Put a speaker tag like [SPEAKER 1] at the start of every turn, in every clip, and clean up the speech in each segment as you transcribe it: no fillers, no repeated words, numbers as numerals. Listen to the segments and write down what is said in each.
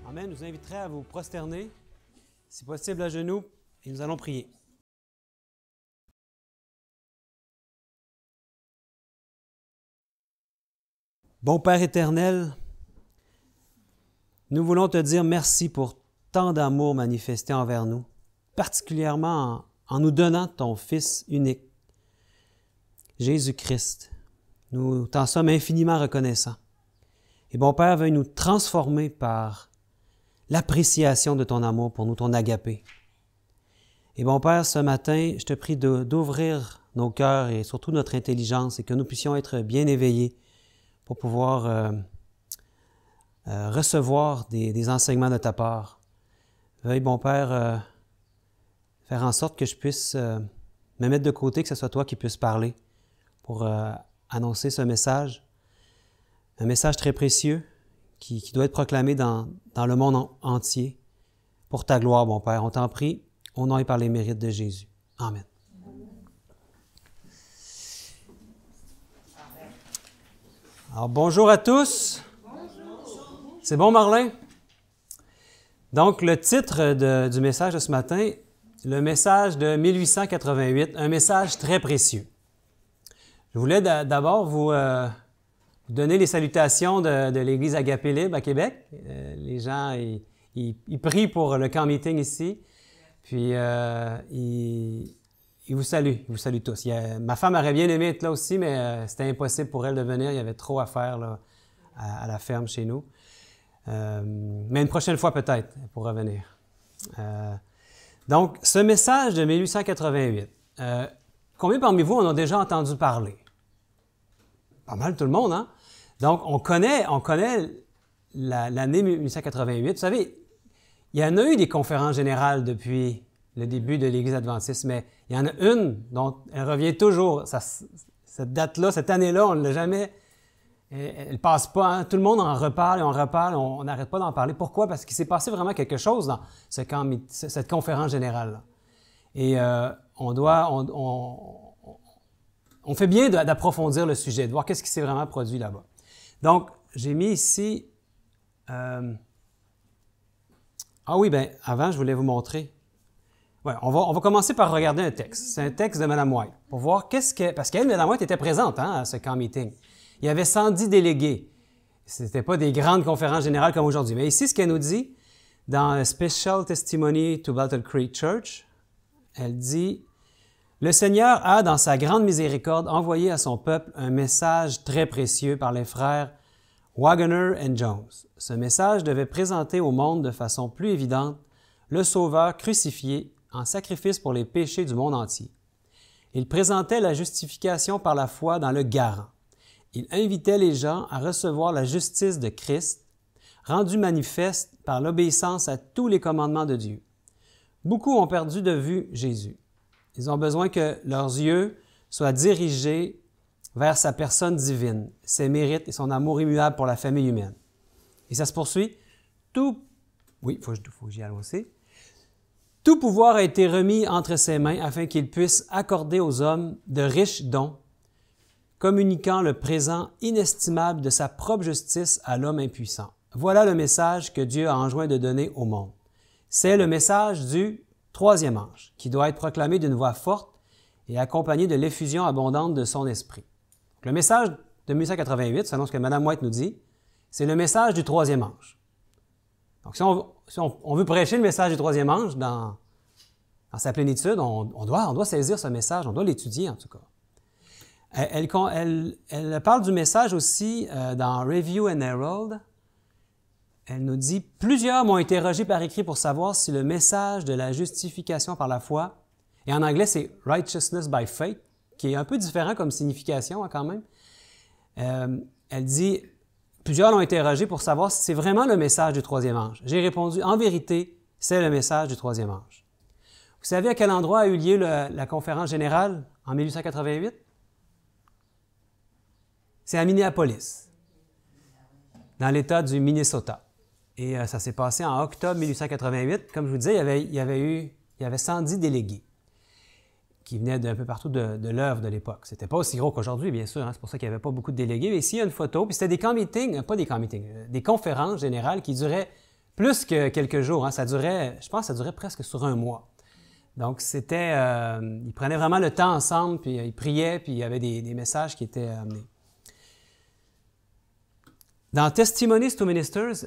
[SPEAKER 1] Amen. Je vous inviterai à vous prosterner, si possible à genoux, et nous allons prier. Bon Père éternel, nous voulons te dire merci pour tant d'amour manifesté envers nous, particulièrement en nous donnant ton Fils unique, Jésus-Christ. Nous t'en sommes infiniment reconnaissants. Et bon Père, veuille nous transformer par l'appréciation de ton amour pour nous, ton agapé. Et bon Père, ce matin, je te prie d'ouvrir nos cœurs et surtout notre intelligence et que nous puissions être bien éveillés pour pouvoir recevoir des enseignements de ta part. Veuille, bon Père, faire en sorte que je puisse me mettre de côté, que ce soit toi qui puisses parler pour annoncer ce message. Un message très précieux qui doit être proclamé dans le monde entier pour ta gloire, bon Père. On t'en prie, au nom et par les mérites de Jésus. Amen. Alors, bonjour à tous. Bonjour. C'est bon, Marlin? Donc, le titre du message de ce matin, le message de 1888, un message très précieux. Je voulais d'abord vous donner les salutations de l'Église Agapé Libre à Québec. Les gens, ils prient pour le camp meeting ici. Puis, ils vous saluent. Ils vous saluent tous. Ma femme aurait bien aimé être là aussi, mais c'était impossible pour elle de venir. Il y avait trop à faire là, à la ferme chez nous. Mais une prochaine fois peut-être, elle pourra venir. Donc, ce message de 1888, combien parmi vous en ont déjà entendu parler? Pas mal tout le monde, hein? Donc, on connaît l'année 1888. Vous savez, il y en a eu des conférences générales depuis le début de l'Église adventiste, mais il y en a une dont elle revient toujours. Cette date-là, cette année-là, on ne l'a jamais... Elle ne passe pas. Hein? Tout le monde en reparle et on reparle. On n'arrête pas d'en parler. Pourquoi? Parce qu'il s'est passé vraiment quelque chose dans cette conférence générale-là. Et on fait bien d'approfondir le sujet, de voir qu'est-ce qui s'est vraiment produit là-bas. Donc, j'ai mis ici... Ah oui, bien, avant, je voulais vous montrer. Ouais, on va commencer par regarder un texte. C'est un texte de Mme White, pour voir parce qu'elle, Mme White, était présente à ce camp meeting. Il y avait 110 délégués. Ce n'était pas des grandes conférences générales comme aujourd'hui. Mais ici, ce qu'elle nous dit, dans Special Testimony to Battle Creek Church, elle dit... Le Seigneur a, dans sa grande miséricorde, envoyé à son peuple un message très précieux par les frères Waggoner et Jones. Ce message devait présenter au monde de façon plus évidente le Sauveur crucifié en sacrifice pour les péchés du monde entier. Il présentait la justification par la foi dans le garant. Il invitait les gens à recevoir la justice de Christ, rendue manifeste par l'obéissance à tous les commandements de Dieu. Beaucoup ont perdu de vue Jésus. Ils ont besoin que leurs yeux soient dirigés vers sa personne divine, ses mérites et son amour immuable pour la famille humaine. Et ça se poursuit. Oui, il faut que j'y aille aussi. Tout pouvoir a été remis entre ses mains afin qu'il puisse accorder aux hommes de riches dons, communiquant le présent inestimable de sa propre justice à l'homme impuissant. Voilà le message que Dieu a enjoint de donner au monde. C'est le message du troisième ange, qui doit être proclamé d'une voix forte et accompagné de l'effusion abondante de son esprit. Donc, le message de 1888, selon ce que Mme White nous dit, c'est le message du troisième ange. Donc, si on veut prêcher le message du troisième ange dans sa plénitude, on doit saisir ce message, on doit l'étudier en tout cas. Elle parle du message aussi dans Review and Herald. Elle nous dit « Plusieurs m'ont interrogé par écrit pour savoir si le message de la justification par la foi, et en anglais c'est « righteousness by faith », qui est un peu différent comme signification hein, quand même. Elle dit « Plusieurs l'ont interrogé pour savoir si c'est vraiment le message du troisième ange. J'ai répondu « En vérité, c'est le message du troisième ange. » Vous savez à quel endroit a eu lieu la conférence générale en 1888? C'est à Minneapolis, dans l'État du Minnesota. Et ça s'est passé en octobre 1888. Comme je vous disais, il y avait 110 délégués qui venaient d'un peu partout de l'œuvre de l'époque. C'était pas aussi gros qu'aujourd'hui, bien sûr. Hein, c'est pour ça qu'il n'y avait pas beaucoup de délégués. Mais ici, il y a une photo. Puis c'était des camp meetings, pas des camp meetings, des conférences générales qui duraient plus que quelques jours. Hein. Je pense que ça durait presque sur un mois. Donc, ils prenaient vraiment le temps ensemble, puis ils priaient, puis il y avait des messages qui étaient amenés. Dans Testimonies to Ministers,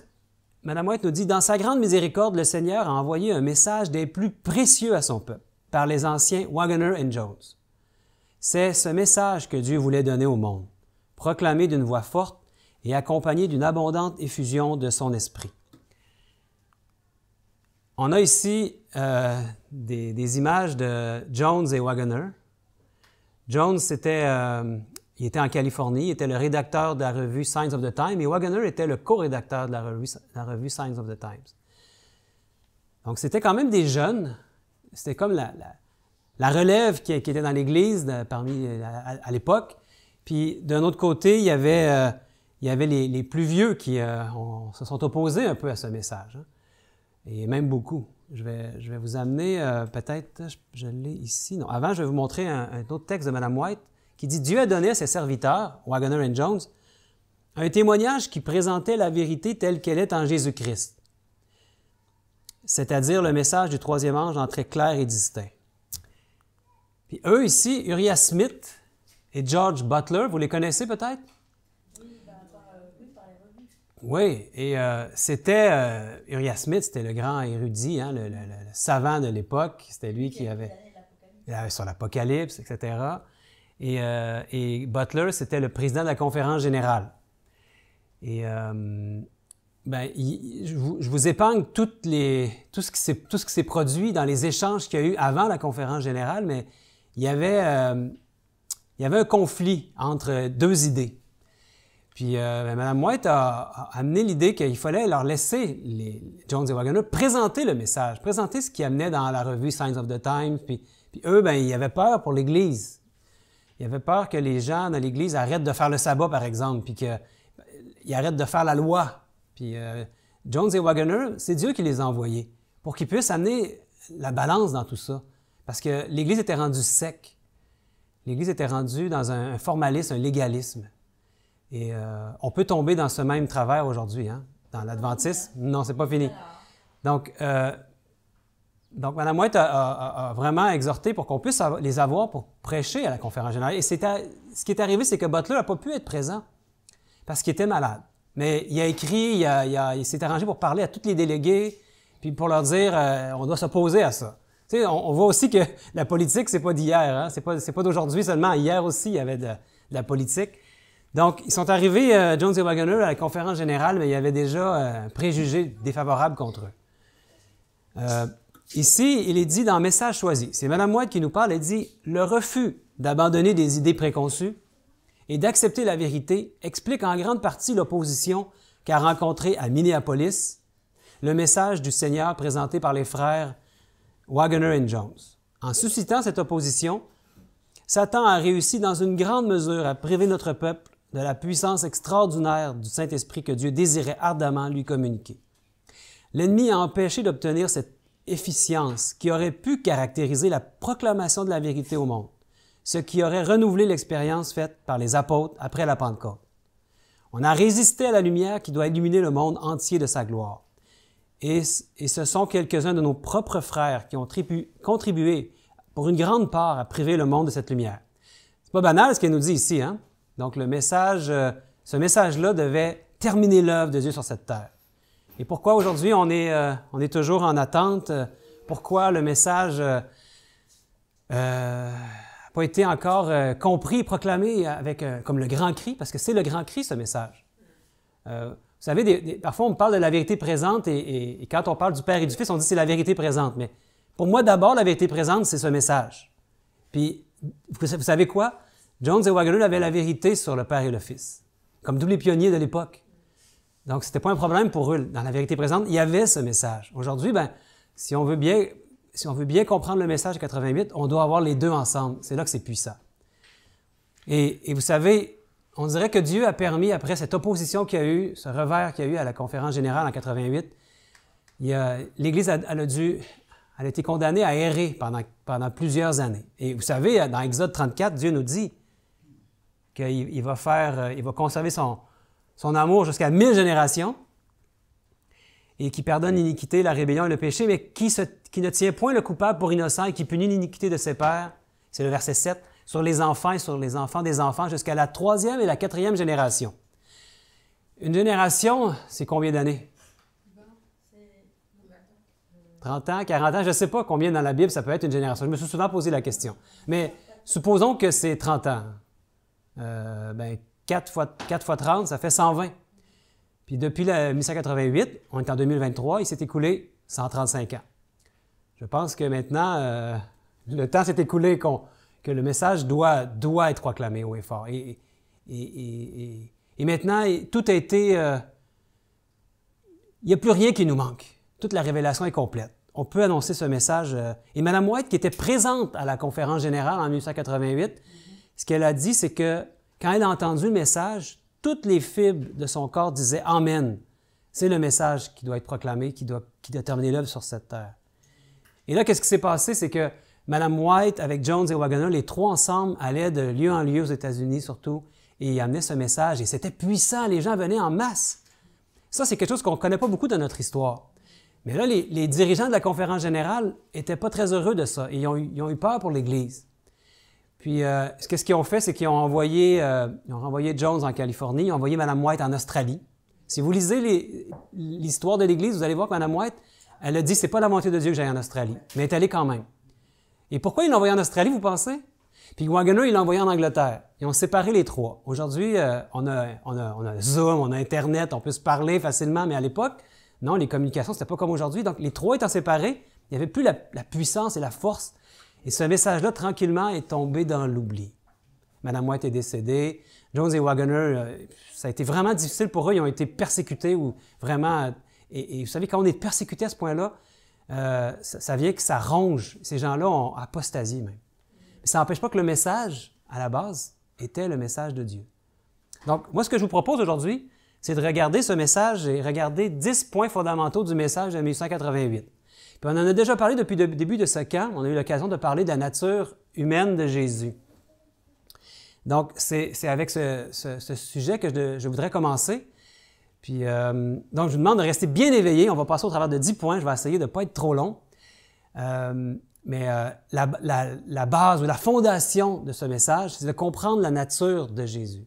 [SPEAKER 1] Mme White nous dit « Dans sa grande miséricorde, le Seigneur a envoyé un message des plus précieux à son peuple par les anciens Waggoner et Jones. C'est ce message que Dieu voulait donner au monde, proclamé d'une voix forte et accompagné d'une abondante effusion de son esprit. » On a ici des images de Jones et Waggoner. Jones, il était en Californie, il était le rédacteur de la revue Signs of the Times, et Waggoner était le co-rédacteur de la revue Signs of the Times. Donc, c'était quand même des jeunes. C'était comme la relève qui était dans l'Église à l'époque. Puis, d'un autre côté, il y avait les plus vieux qui se sont opposés un peu à ce message. Hein. Et même beaucoup. Je vais vous amener, peut-être, je l'ai ici. Non, avant, je vais vous montrer un autre texte de Mme White qui dit « Dieu a donné à ses serviteurs, Waggoner et Jones, un témoignage qui présentait la vérité telle qu'elle est en Jésus-Christ, c'est-à-dire le message du troisième ange en très clair et distinct. » Puis eux ici, Uriah Smith et George Butler, vous les connaissez peut-être? Oui, et c'était Uriah Smith, c'était le grand érudit, hein, le savant de l'époque. C'était lui qui avait sur l'Apocalypse, etc. Et Butler, c'était le président de la conférence générale. Et je vous épargne tout ce qui s'est produit dans les échanges qu'il y a eu avant la conférence générale, mais il y avait un conflit entre deux idées. Puis Mme White a amené l'idée qu'il fallait leur laisser, les Jones et Waggoner, présenter le message, présenter ce qu'ils amenaient dans la revue Signs of the Times. Puis eux, ils avaient peur pour l'Église. Ils avaient peur que les gens dans l'Église arrêtent de faire le sabbat, par exemple, puis qu'ils arrêtent de faire la loi. Puis Jones et Waggoner, c'est Dieu qui les a envoyés pour qu'ils puissent amener la balance dans tout ça. Parce que l'Église était rendue sec. L'Église était rendue dans un formalisme, un légalisme. Et on peut tomber dans ce même travers aujourd'hui, hein? Dans l'adventisme. Non, c'est pas fini. Donc Mme White a vraiment exhorté pour qu'on puisse les avoir pour prêcher à la conférence générale. Et ce qui est arrivé, c'est que Butler n'a pas pu être présent parce qu'il était malade. Mais il a écrit, il s'est arrangé pour parler à tous les délégués, puis pour leur dire on doit s'opposer à ça. Tu sais, on voit aussi que la politique, c'est pas d'hier, hein? C'est pas d'aujourd'hui seulement. Hier aussi, il y avait de la politique. Donc, ils sont arrivés, Jones et Waggoner, à la conférence générale, mais il y avait déjà un préjugé défavorable contre eux. Ici, il est dit dans Message choisi, c'est Mme White qui nous parle, elle dit « Le refus d'abandonner des idées préconçues et d'accepter la vérité explique en grande partie l'opposition qu'a rencontrée à Minneapolis le message du Seigneur présenté par les frères Waggoner et Jones. En suscitant cette opposition, Satan a réussi dans une grande mesure à priver notre peuple de la puissance extraordinaire du Saint-Esprit que Dieu désirait ardemment lui communiquer. L'ennemi a empêché d'obtenir cette efficience qui aurait pu caractériser la proclamation de la vérité au monde, ce qui aurait renouvelé l'expérience faite par les apôtres après la Pentecôte. On a résisté à la lumière qui doit illuminer le monde entier de sa gloire. Et ce sont quelques-uns de nos propres frères qui ont contribué pour une grande part à priver le monde de cette lumière. C'est pas banal ce qu'elle nous dit ici, hein? Donc, ce message-là devait terminer l'œuvre de Dieu sur cette terre. Et pourquoi aujourd'hui on est toujours en attente? Pourquoi le message n'a pas été encore compris et proclamé comme le grand cri? Parce que c'est le grand cri, ce message. Vous savez, parfois on parle de la vérité présente et quand on parle du Père et du Fils, on dit c'est la vérité présente. Mais pour moi, d'abord, la vérité présente, c'est ce message. Puis, vous savez quoi? Jones et Waggoner avaient la vérité sur le Père et le Fils, comme tous les pionniers de l'époque. Donc, ce n'était pas un problème pour eux. Dans la vérité présente, il y avait ce message. Aujourd'hui, si on veut bien comprendre le message 88, on doit avoir les deux ensemble. C'est là que c'est puissant. Et vous savez, on dirait que Dieu a permis, après cette opposition qu'il y a eu, ce revers qu'il y a eu à la conférence générale en 88, l'Église elle a été condamnée à errer pendant plusieurs années. Et vous savez, dans Exode 34, Dieu nous dit qu'il va conserver son amour jusqu'à 1000 générations. et qui pardonne l'iniquité, la rébellion et le péché, mais qui ne tient point le coupable pour innocent et qui punit l'iniquité de ses pères. C'est le verset 7, sur les enfants et sur les enfants des enfants jusqu'à la 3e et la 4e génération. Une génération, c'est combien d'années? 30 ans, 40 ans, je ne sais pas combien dans la Bible ça peut être une génération. Je me suis souvent posé la question. Mais supposons que c'est 30 ans. 4 fois 30, ça fait 120. Puis depuis 1888, on est en 2023, il s'est écoulé 135 ans. Je pense que maintenant, le temps s'est écoulé que le message doit être proclamé haut et fort. Et maintenant, tout a été... il n'y a plus rien qui nous manque. Toute la révélation est complète. On peut annoncer ce message. Et Mme White, qui était présente à la conférence générale en 1888, ce qu'elle a dit, c'est que quand elle a entendu le message, toutes les fibres de son corps disaient « Amen ». C'est le message qui doit être proclamé, qui doit terminer l'œuvre sur cette terre. Et là, qu'est-ce qui s'est passé? C'est que Mme White, avec Jones et Waggoner, les trois ensemble, allaient de lieu en lieu aux États-Unis surtout, et ils amenaient ce message. Et c'était puissant, les gens venaient en masse. Ça, c'est quelque chose qu'on ne connaît pas beaucoup dans notre histoire. Mais là, les dirigeants de la conférence générale n'étaient pas très heureux de ça. Et ils ont eu peur pour l'Église. Puis, ce qu'ils ont fait, c'est qu'ils ont renvoyé Jones en Californie, ils ont envoyé Mme White en Australie. Si vous lisez l'histoire de l'Église, vous allez voir que Mme White, elle a dit, c'est pas la volonté de Dieu que j'aille en Australie. Mais elle est allée quand même. Et pourquoi ils l'ont envoyé en Australie, vous pensez? Puis Waggoner, il l'a envoyé en Angleterre. Ils ont séparé les trois. Aujourd'hui, on a Zoom, on a Internet, on peut se parler facilement, mais à l'époque, non, les communications, c'était pas comme aujourd'hui. Donc, les trois étant séparés, il n'y avait plus la puissance et la force. Et ce message-là, tranquillement, est tombé dans l'oubli. Mme White est décédée. Jones et Waggoner, ça a été vraiment difficile pour eux. Ils ont été persécutés ou vraiment... Et vous savez, quand on est persécuté à ce point-là, ça vient que ça ronge. Ces gens-là ont apostasié même. Mais ça n'empêche pas que le message, à la base, était le message de Dieu. Donc, moi, ce que je vous propose aujourd'hui, c'est de regarder ce message et regarder 10 points fondamentaux du message de 1888. Puis on en a déjà parlé depuis le début de ce camp. On a eu l'occasion de parler de la nature humaine de Jésus. Donc, c'est avec ce sujet que je voudrais commencer. Puis, donc, je vous demande de rester bien éveillé. On va passer au travers de 10 points. Je vais essayer de ne pas être trop long. Mais la base ou la fondation de ce message, c'est de comprendre la nature de Jésus.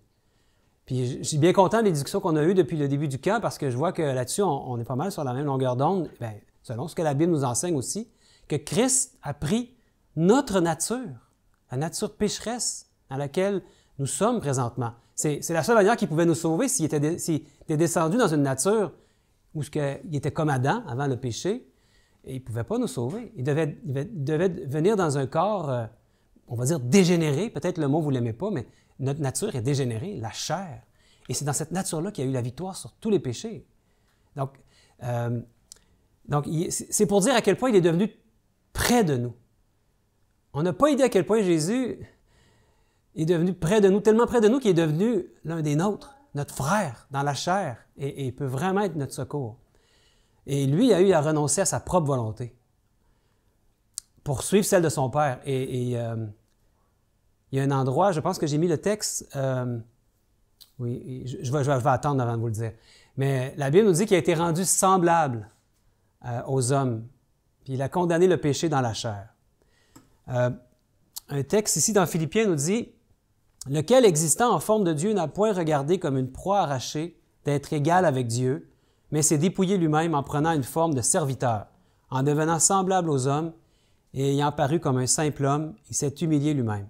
[SPEAKER 1] Puis, je suis bien content des discussions qu'on a eues depuis le début du camp parce que je vois que là-dessus, on est pas mal sur la même longueur d'onde, bien, selon ce que la Bible nous enseigne aussi, que Christ a pris notre nature, la nature pécheresse dans laquelle nous sommes présentement. C'est la seule manière qu'il pouvait nous sauver s'il était descendu dans une nature où il était comme Adam avant le péché, et il ne pouvait pas nous sauver. Il devait venir dans un corps, on va dire dégénéré, peut-être le mot vous ne l'aimez pas, mais notre nature est dégénérée, la chair. Et c'est dans cette nature-là qu'il y a eu la victoire sur tous les péchés. Donc c'est pour dire à quel point il est devenu près de nous. On n'a pas idée à quel point Jésus est devenu près de nous, tellement près de nous qu'il est devenu l'un des nôtres, notre frère dans la chair, et il peut vraiment être notre secours. Et lui a eu à renoncer à sa propre volonté pour suivre celle de son Père. Il y a un endroit, je pense que j'ai mis le texte, oui, je vais attendre avant de vous le dire, mais la Bible nous dit qu'il a été rendu semblable aux hommes, puis il a condamné le péché dans la chair. Un texte ici dans Philippiens nous dit « Lequel, existant en forme de Dieu, n'a point regardé comme une proie arrachée d'être égal avec Dieu, mais s'est dépouillé lui-même en prenant une forme de serviteur, en devenant semblable aux hommes, et ayant paru comme un simple homme, il s'est humilié lui-même. »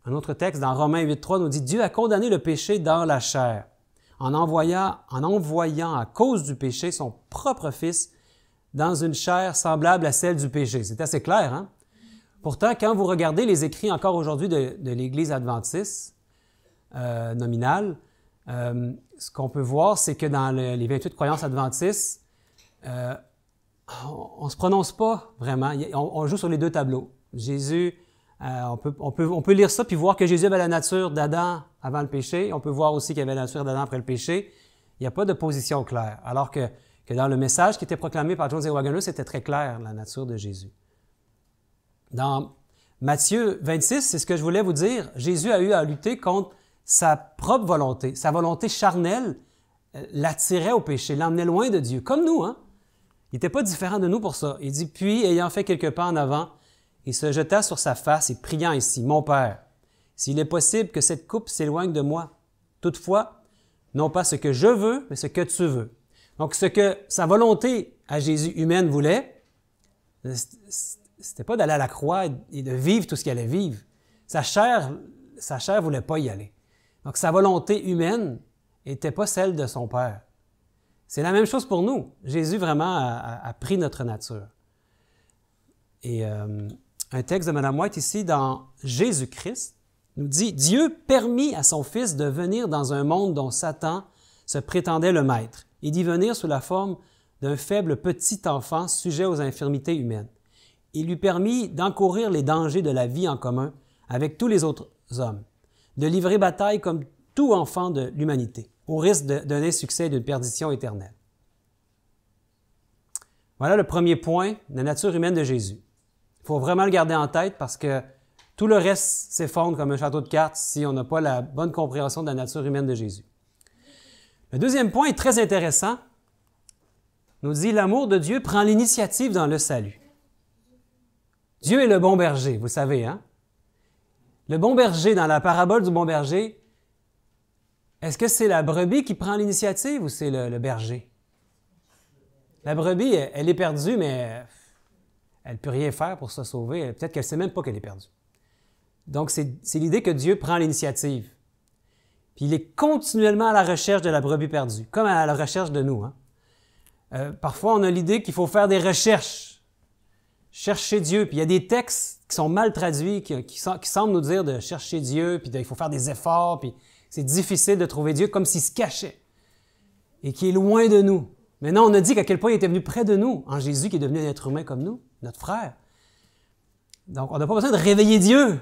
[SPEAKER 1] Un autre texte dans Romains 8.3 nous dit « Dieu a condamné le péché dans la chair, en envoyant à cause du péché son propre Fils dans une chair semblable à celle du péché. » C'est assez clair, hein? Pourtant, quand vous regardez les écrits encore aujourd'hui de l'Église adventiste nominale, ce qu'on peut voir, c'est que dans les 28 croyances adventistes, on ne se prononce pas vraiment. On joue sur les deux tableaux. Jésus, on peut lire ça puis voir que Jésus avait la nature d'Adam avant le péché. On peut voir aussi qu'il avait la nature d'Adam après le péché. Il n'y a pas de position claire. Alors que dans le message qui était proclamé par Jones et Waggoner, c'était très clair, la nature de Jésus. Dans Matthieu 26, c'est ce que je voulais vous dire, Jésus a eu à lutter contre sa propre volonté, sa volonté charnelle l'attirait au péché, l'emmenait loin de Dieu, comme nous, hein? Il n'était pas différent de nous pour ça. Il dit, puis, ayant fait quelques pas en avant, il se jeta sur sa face et priant ainsi, « Mon Père, s'il est possible que cette coupe s'éloigne de moi, toutefois, non pas ce que je veux, mais ce que tu veux. » Donc, ce que sa volonté à Jésus humaine voulait, c'était pas d'aller à la croix et de vivre tout ce qu'il allait vivre. Sa chair voulait pas y aller. Donc, sa volonté humaine n'était pas celle de son Père. C'est la même chose pour nous. Jésus vraiment a pris notre nature. Et un texte de Mme White ici, dans Jésus-Christ, nous dit « Dieu permit à son Fils de venir dans un monde dont Satan se prétendait le maître, et d'y venir sous la forme d'un faible petit enfant sujet aux infirmités humaines. Il lui permit d'encourir les dangers de la vie en commun avec tous les autres hommes, de livrer bataille comme tout enfant de l'humanité, au risque d'un insuccès et d'une perdition éternelle. » Voilà le premier point, la nature humaine de Jésus. Il faut vraiment le garder en tête parce que tout le reste s'effondre comme un château de cartes si on n'a pas la bonne compréhension de la nature humaine de Jésus. Le deuxième point est très intéressant. Il nous dit « L'amour de Dieu prend l'initiative dans le salut. » Dieu est le bon berger, vous savez, hein? Le bon berger, dans la parabole du bon berger, est-ce que c'est la brebis qui prend l'initiative ou c'est le berger? La brebis, elle est perdue, mais elle ne peut rien faire pour se sauver. Peut-être qu'elle ne sait même pas qu'elle est perdue. Donc, c'est l'idée que Dieu prend l'initiative. Puis il est continuellement à la recherche de la brebis perdue, comme à la recherche de nous, hein? Parfois, on a l'idée qu'il faut faire des recherches, chercher Dieu. Puis il y a des textes qui sont mal traduits, qui semblent nous dire de chercher Dieu, puis il faut faire des efforts, puis c'est difficile de trouver Dieu comme s'il se cachait et qu'il est loin de nous. Mais non, on a dit qu'à quel point il était venu près de nous, en Jésus qui est devenu un être humain comme nous, notre frère. Donc, on n'a pas besoin de réveiller Dieu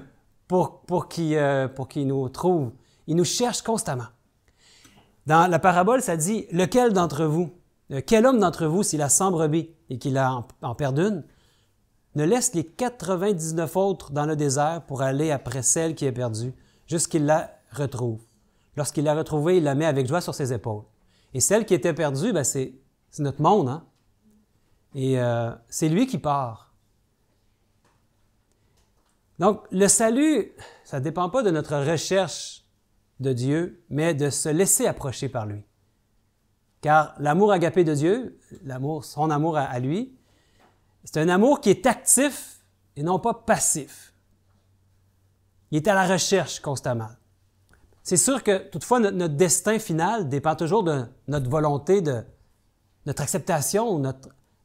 [SPEAKER 1] pour qu'il nous trouve. Il nous cherche constamment. Dans la parabole, ça dit « Lequel d'entre vous, quel homme d'entre vous, s'il a 100 brebis et qu'il en perd une, ne laisse les 99 autres dans le désert pour aller après celle qui est perdue, jusqu'il la retrouve. Lorsqu'il l'a retrouvée, il la met avec joie sur ses épaules. Et celle qui était perdue, ben c'est notre monde, hein? Et c'est lui qui part. Donc, le salut, ça ne dépend pas de notre recherche de Dieu, mais de se laisser approcher par lui. Car l'amour agapé de Dieu, son amour à lui, c'est un amour qui est actif et non pas passif. Il est à la recherche constamment. C'est sûr que, toutefois, notre destin final dépend toujours de notre volonté, de notre acceptation,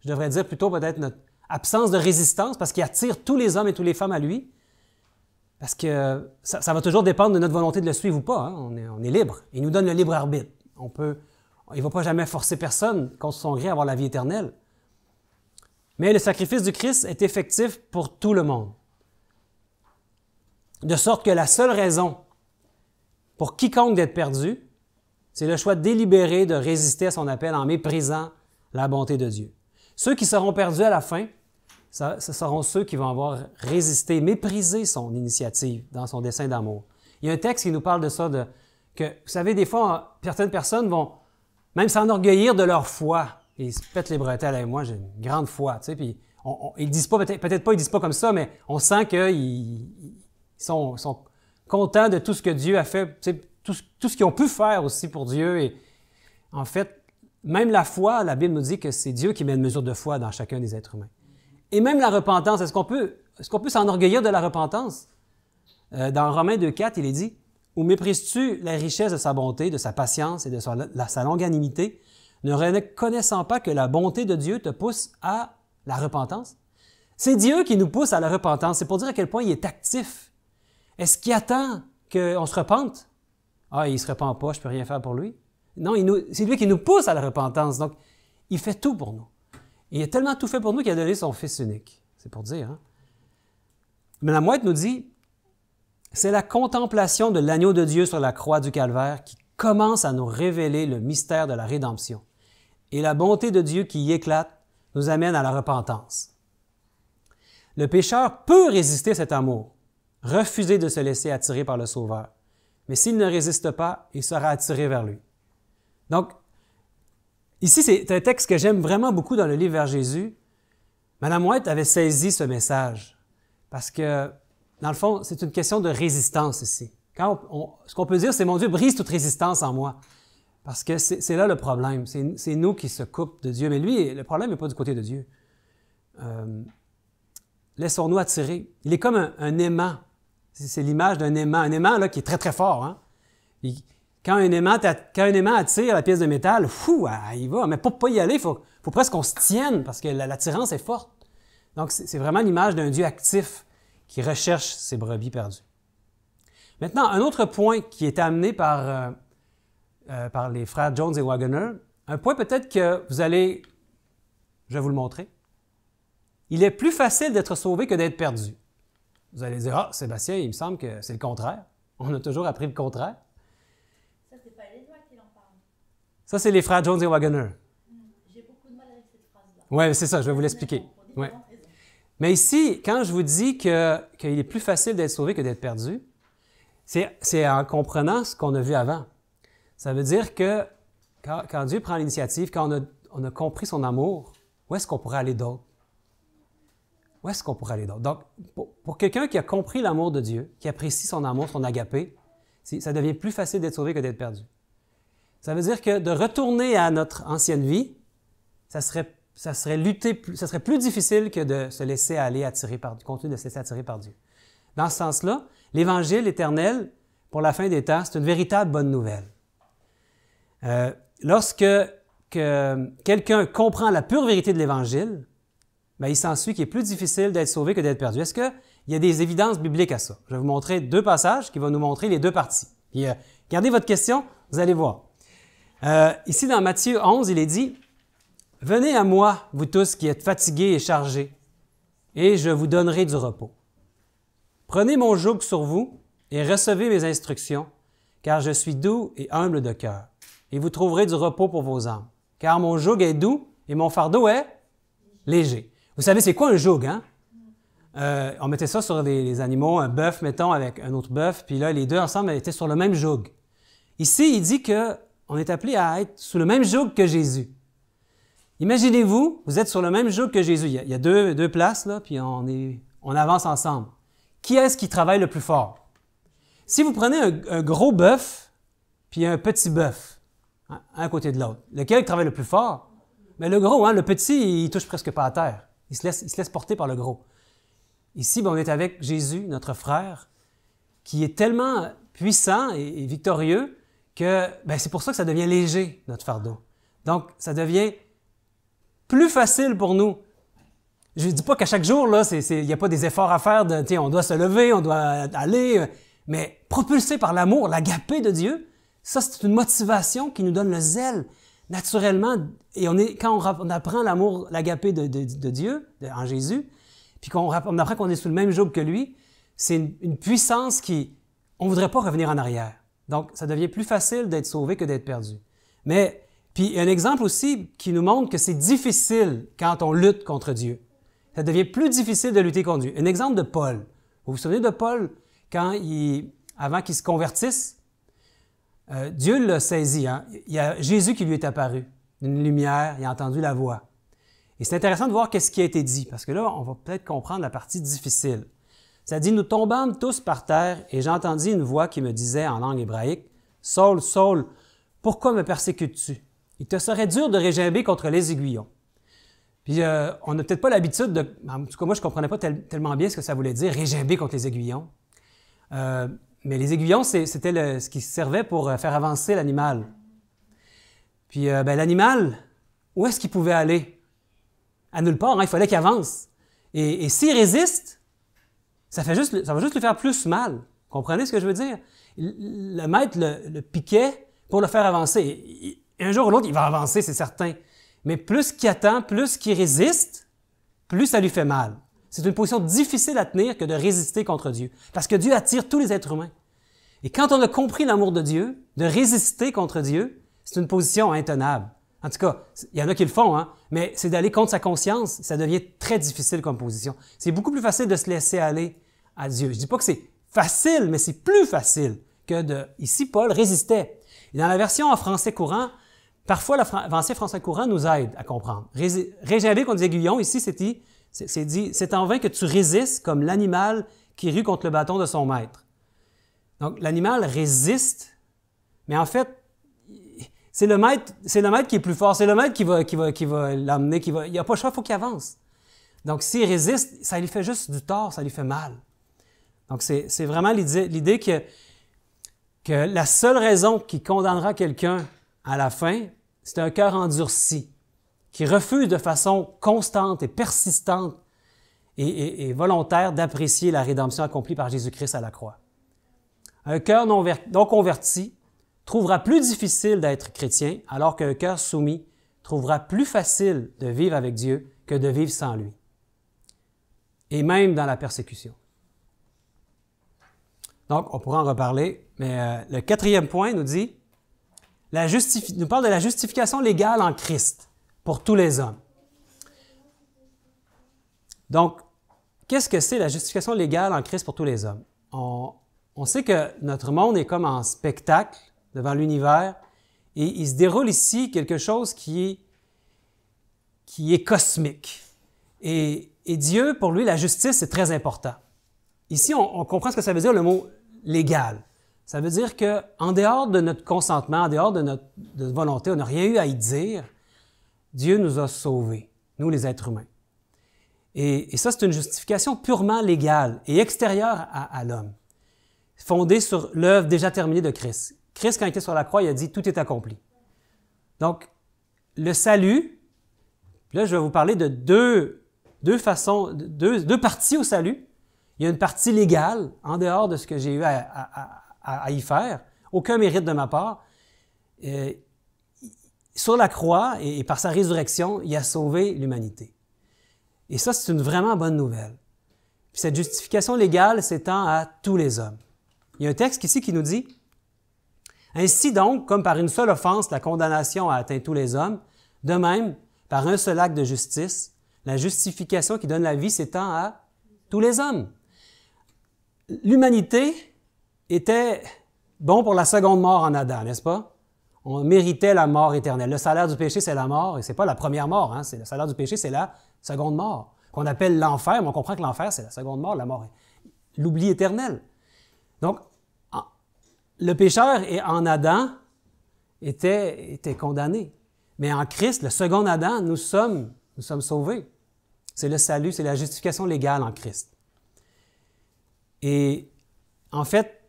[SPEAKER 1] je devrais dire plutôt peut-être notre absence de résistance, parce qu'il attire tous les hommes et toutes les femmes à lui. Parce que ça va toujours dépendre de notre volonté de le suivre ou pas. Hein? On est libre. Il nous donne le libre arbitre. Il ne va pas jamais forcer personne contre son gré à avoir la vie éternelle. Mais le sacrifice du Christ est effectif pour tout le monde. De sorte que la seule raison pour quiconque d'être perdu, c'est le choix délibéré de résister à son appel en méprisant la bonté de Dieu. Ceux qui seront perdus à la fin, ce seront ceux qui vont avoir résisté, méprisé son initiative dans son dessein d'amour. Il y a un texte qui nous parle de ça, que, vous savez, des fois, certaines personnes vont même s'enorgueillir de leur foi. Ils se pètent les bretelles. Hey, moi, j'ai une grande foi, tu sais, puis ils disent pas, peut-être pas, ils disent pas comme ça, mais on sent qu'ils sont contents de tout ce que Dieu a fait, tu sais, tout ce qu'ils ont pu faire aussi pour Dieu. Et en fait, même la foi, la Bible nous dit que c'est Dieu qui met une mesure de foi dans chacun des êtres humains. Et même la repentance, est-ce qu'on peut s'enorgueillir de la repentance? Dans Romains 2,4, il est dit « Ou méprises-tu la richesse de sa bonté, de sa patience et de sa longanimité, ne reconnaissant pas que la bonté de Dieu te pousse à la repentance? » C'est Dieu qui nous pousse à la repentance. C'est pour dire à quel point il est actif. Est-ce qu'il attend qu'on se repente? Ah, il ne se repent pas, je ne peux rien faire pour lui. Non, c'est lui qui nous pousse à la repentance. Donc, il fait tout pour nous. Il a tellement tout fait pour nous qu'il a donné son Fils unique. C'est pour dire, hein? Mais la White nous dit, c'est la contemplation de l'agneau de Dieu sur la croix du Calvaire qui commence à nous révéler le mystère de la rédemption. Et la bonté de Dieu qui y éclate nous amène à la repentance. Le pécheur peut résister à cet amour, refuser de se laisser attirer par le Sauveur. Mais s'il ne résiste pas, il sera attiré vers lui. Donc, Ici, c'est un texte que j'aime vraiment beaucoup dans le livre Vers Jésus. Madame White avait saisi ce message parce que, dans le fond, c'est une question de résistance ici. Ce qu'on peut dire, c'est « Mon Dieu, brise toute résistance en moi ». Parce que c'est là le problème. C'est nous qui se coupent de Dieu. Mais lui, le problème n'est pas du côté de Dieu. Laissons-nous attirer. Il est comme un aimant. C'est l'image d'un aimant. Un aimant là, qui est très, très fort. Hein? Quand un aimant attire la pièce de métal, fou, il va. Mais pour ne pas y aller, il faut presque qu'on se tienne parce que l'attirance est forte. Donc, c'est vraiment l'image d'un Dieu actif qui recherche ses brebis perdues. Maintenant, un autre point qui est amené par les frères Jones et Waggoner, un point peut-être que je vais vous le montrer. Il est plus facile d'être sauvé que d'être perdu. Vous allez dire, ah, Sébastien, il me semble que c'est le contraire. On a toujours appris le contraire.
[SPEAKER 2] Ça, c'est pas les lois qui en parlent.
[SPEAKER 1] Ça, c'est les frères Jones et Waggoner.
[SPEAKER 2] J'ai beaucoup de mal avec cette phrase-là.
[SPEAKER 1] Oui, c'est ça, je vais vous l'expliquer. Ouais. Mais ici, quand je vous dis qu'il est plus facile d'être sauvé que d'être perdu, c'est en comprenant ce qu'on a vu avant. Ça veut dire que quand Dieu prend l'initiative, quand on a compris son amour, où est-ce qu'on pourrait aller d'autre? Où est-ce qu'on pourrait aller d'autre? Donc, pour quelqu'un qui a compris l'amour de Dieu, qui apprécie son amour, son agapé, ça devient plus facile d'être sauvé que d'être perdu. Ça veut dire que de retourner à notre ancienne vie, ça serait plus difficile que de se laisser aller continuer de se laisser attirer par Dieu. Dans ce sens-là, l'Évangile éternel, pour la fin des temps, c'est une véritable bonne nouvelle. Lorsque quelqu'un comprend la pure vérité de l'Évangile, bien, il s'ensuit qu'il est plus difficile d'être sauvé que d'être perdu. Est-ce qu'il y a des évidences bibliques à ça? Je vais vous montrer 2 passages qui vont nous montrer les 2 parties. Puis, gardez votre question, vous allez voir. Ici, dans Matthieu 11, il est dit « Venez à moi, vous tous qui êtes fatigués et chargés, et je vous donnerai du repos. Prenez mon joug sur vous et recevez mes instructions, car je suis doux et humble de cœur, et vous trouverez du repos pour vos âmes. Car mon joug est doux et mon fardeau est léger. » Vous savez, c'est quoi un joug, hein? On mettait ça sur les animaux, un bœuf, mettons, avec un autre bœuf, puis là, les deux ensemble étaient sur le même joug. Ici, il dit qu'on est appelé à être sous le même joug que Jésus. Imaginez-vous, vous êtes sur le même joug que Jésus. Il y a deux places, là, puis on avance ensemble. Qui est-ce qui travaille le plus fort? Si vous prenez un gros bœuf, puis un petit bœuf, hein, un à côté de l'autre, lequel travaille le plus fort? Mais le gros, hein, le petit, il touche presque pas à terre. Il se laisse porter par le gros. Ici, on est avec Jésus, notre frère, qui est tellement puissant et victorieux que c'est pour ça que ça devient léger, notre fardeau. Donc, ça devient plus facile pour nous. Je ne dis pas qu'à chaque jour, il n'y a pas des efforts à faire, on doit se lever, on doit aller, mais propulsé par l'amour, l'agapé de Dieu, ça, c'est une motivation qui nous donne le zèle naturellement. Et quand on apprend l'amour, l'agapé de Dieu, en Jésus, puis on apprend qu'on est sous le même joug que lui, c'est une puissance on ne voudrait pas revenir en arrière. Donc, ça devient plus facile d'être sauvé que d'être perdu. Mais, puis un exemple aussi qui nous montre que c'est difficile quand on lutte contre Dieu. Ça devient plus difficile de lutter contre Dieu. Un exemple de Paul. Vous vous souvenez de Paul, avant qu'il se convertisse? Dieu l'a saisi. Hein? Il y a Jésus qui lui est apparu, une lumière, il a entendu la voix. Et c'est intéressant de voir qu'est-ce qui a été dit, parce que là, on va peut-être comprendre la partie difficile. Ça dit « Nous tombâmes tous par terre, et j'entendis une voix qui me disait en langue hébraïque, « Saul, Saul, pourquoi me persécutes-tu? Il te serait dur de régimber contre les aiguillons. » Puis on n'a peut-être pas l'habitude de... En tout cas, moi, je ne comprenais pas tellement bien ce que ça voulait dire, régimber contre les aiguillons. Mais les aiguillons, c'était ce qui servait pour faire avancer l'animal. Puis l'animal, où est-ce qu'il pouvait aller? À nulle part, hein, il fallait qu'il avance. Et s'il résiste, ça va juste lui faire plus mal. Comprenez ce que je veux dire? Le maître le piquait pour le faire avancer. Et un jour ou l'autre, il va avancer, c'est certain. Mais plus qu'il attend, plus qu'il résiste, plus ça lui fait mal. C'est une position difficile à tenir que de résister contre Dieu. Parce que Dieu attire tous les êtres humains. Et quand on a compris l'amour de Dieu, de résister contre Dieu, c'est une position intenable. En tout cas, il y en a qui le font, hein, mais c'est d'aller contre sa conscience, ça devient très difficile comme position. C'est beaucoup plus facile de se laisser aller à Dieu. Je ne dis pas que c'est facile, mais c'est plus facile que de... Ici, Paul résistait. Et dans la version en français courant, parfois, l'avancée François Courant nous aide à comprendre. Réginald qu'on disait Guyon, ici, c'est dit, c'est en vain que tu résistes comme l'animal qui rue contre le bâton de son maître. Donc, l'animal résiste, mais en fait, c'est le maître qui est plus fort, c'est le maître qui va l'amener, il n'y a pas le choix, il faut qu'il avance. Donc, s'il résiste, ça lui fait juste du tort, ça lui fait mal. Donc, c'est vraiment l'idée que la seule raison qui condamnera quelqu'un à la fin, c'est un cœur endurci, qui refuse de façon constante et persistante et volontaire d'apprécier la rédemption accomplie par Jésus-Christ à la croix. Un cœur non converti trouvera plus difficile d'être chrétien, alors qu'un cœur soumis trouvera plus facile de vivre avec Dieu que de vivre sans lui. Et même dans la persécution. Donc, on pourra en reparler, mais le 4e point nous dit, nous parle de la justification légale en Christ pour tous les hommes. Donc, qu'est-ce que c'est la justification légale en Christ pour tous les hommes? On sait que notre monde est comme en spectacle devant l'univers et il se déroule ici quelque chose qui est cosmique. Et Dieu, pour lui, la justice, c'est très important. Ici, on comprend ce que ça veut dire, le mot « légal ». Ça veut dire qu'en dehors de notre consentement, en dehors de notre volonté, on n'a rien eu à y dire, Dieu nous a sauvés, nous les êtres humains. Et ça, c'est une justification purement légale et extérieure à l'homme, fondée sur l'œuvre déjà terminée de Christ. Christ, quand il était sur la croix, il a dit « Tout est accompli ». Donc, le salut, là, je vais vous parler de deux parties au salut. Il y a une partie légale, en dehors de ce que j'ai eu à y faire, aucun mérite de ma part. Sur la croix et par sa résurrection, il a sauvé l'humanité. Et ça, c'est une vraiment bonne nouvelle. Puis cette justification légale s'étend à tous les hommes. Il y a un texte ici qui nous dit « Ainsi donc, comme par une seule offense, la condamnation a atteint tous les hommes, de même, par un seul acte de justice, la justification qui donne la vie s'étend à tous les hommes. » L'humanité était bon pour la seconde mort en Adam, n'est-ce pas? On méritait la mort éternelle. Le salaire du péché, c'est la mort, et c'est pas la première mort, hein? Le salaire du péché, c'est la seconde mort, qu'on appelle l'enfer, mais on comprend que l'enfer, c'est la seconde mort, la mort, l'oubli éternel. Donc, le pécheur en Adam était condamné. Mais en Christ, le second Adam, nous sommes sauvés. C'est le salut, c'est la justification légale en Christ. Et en fait,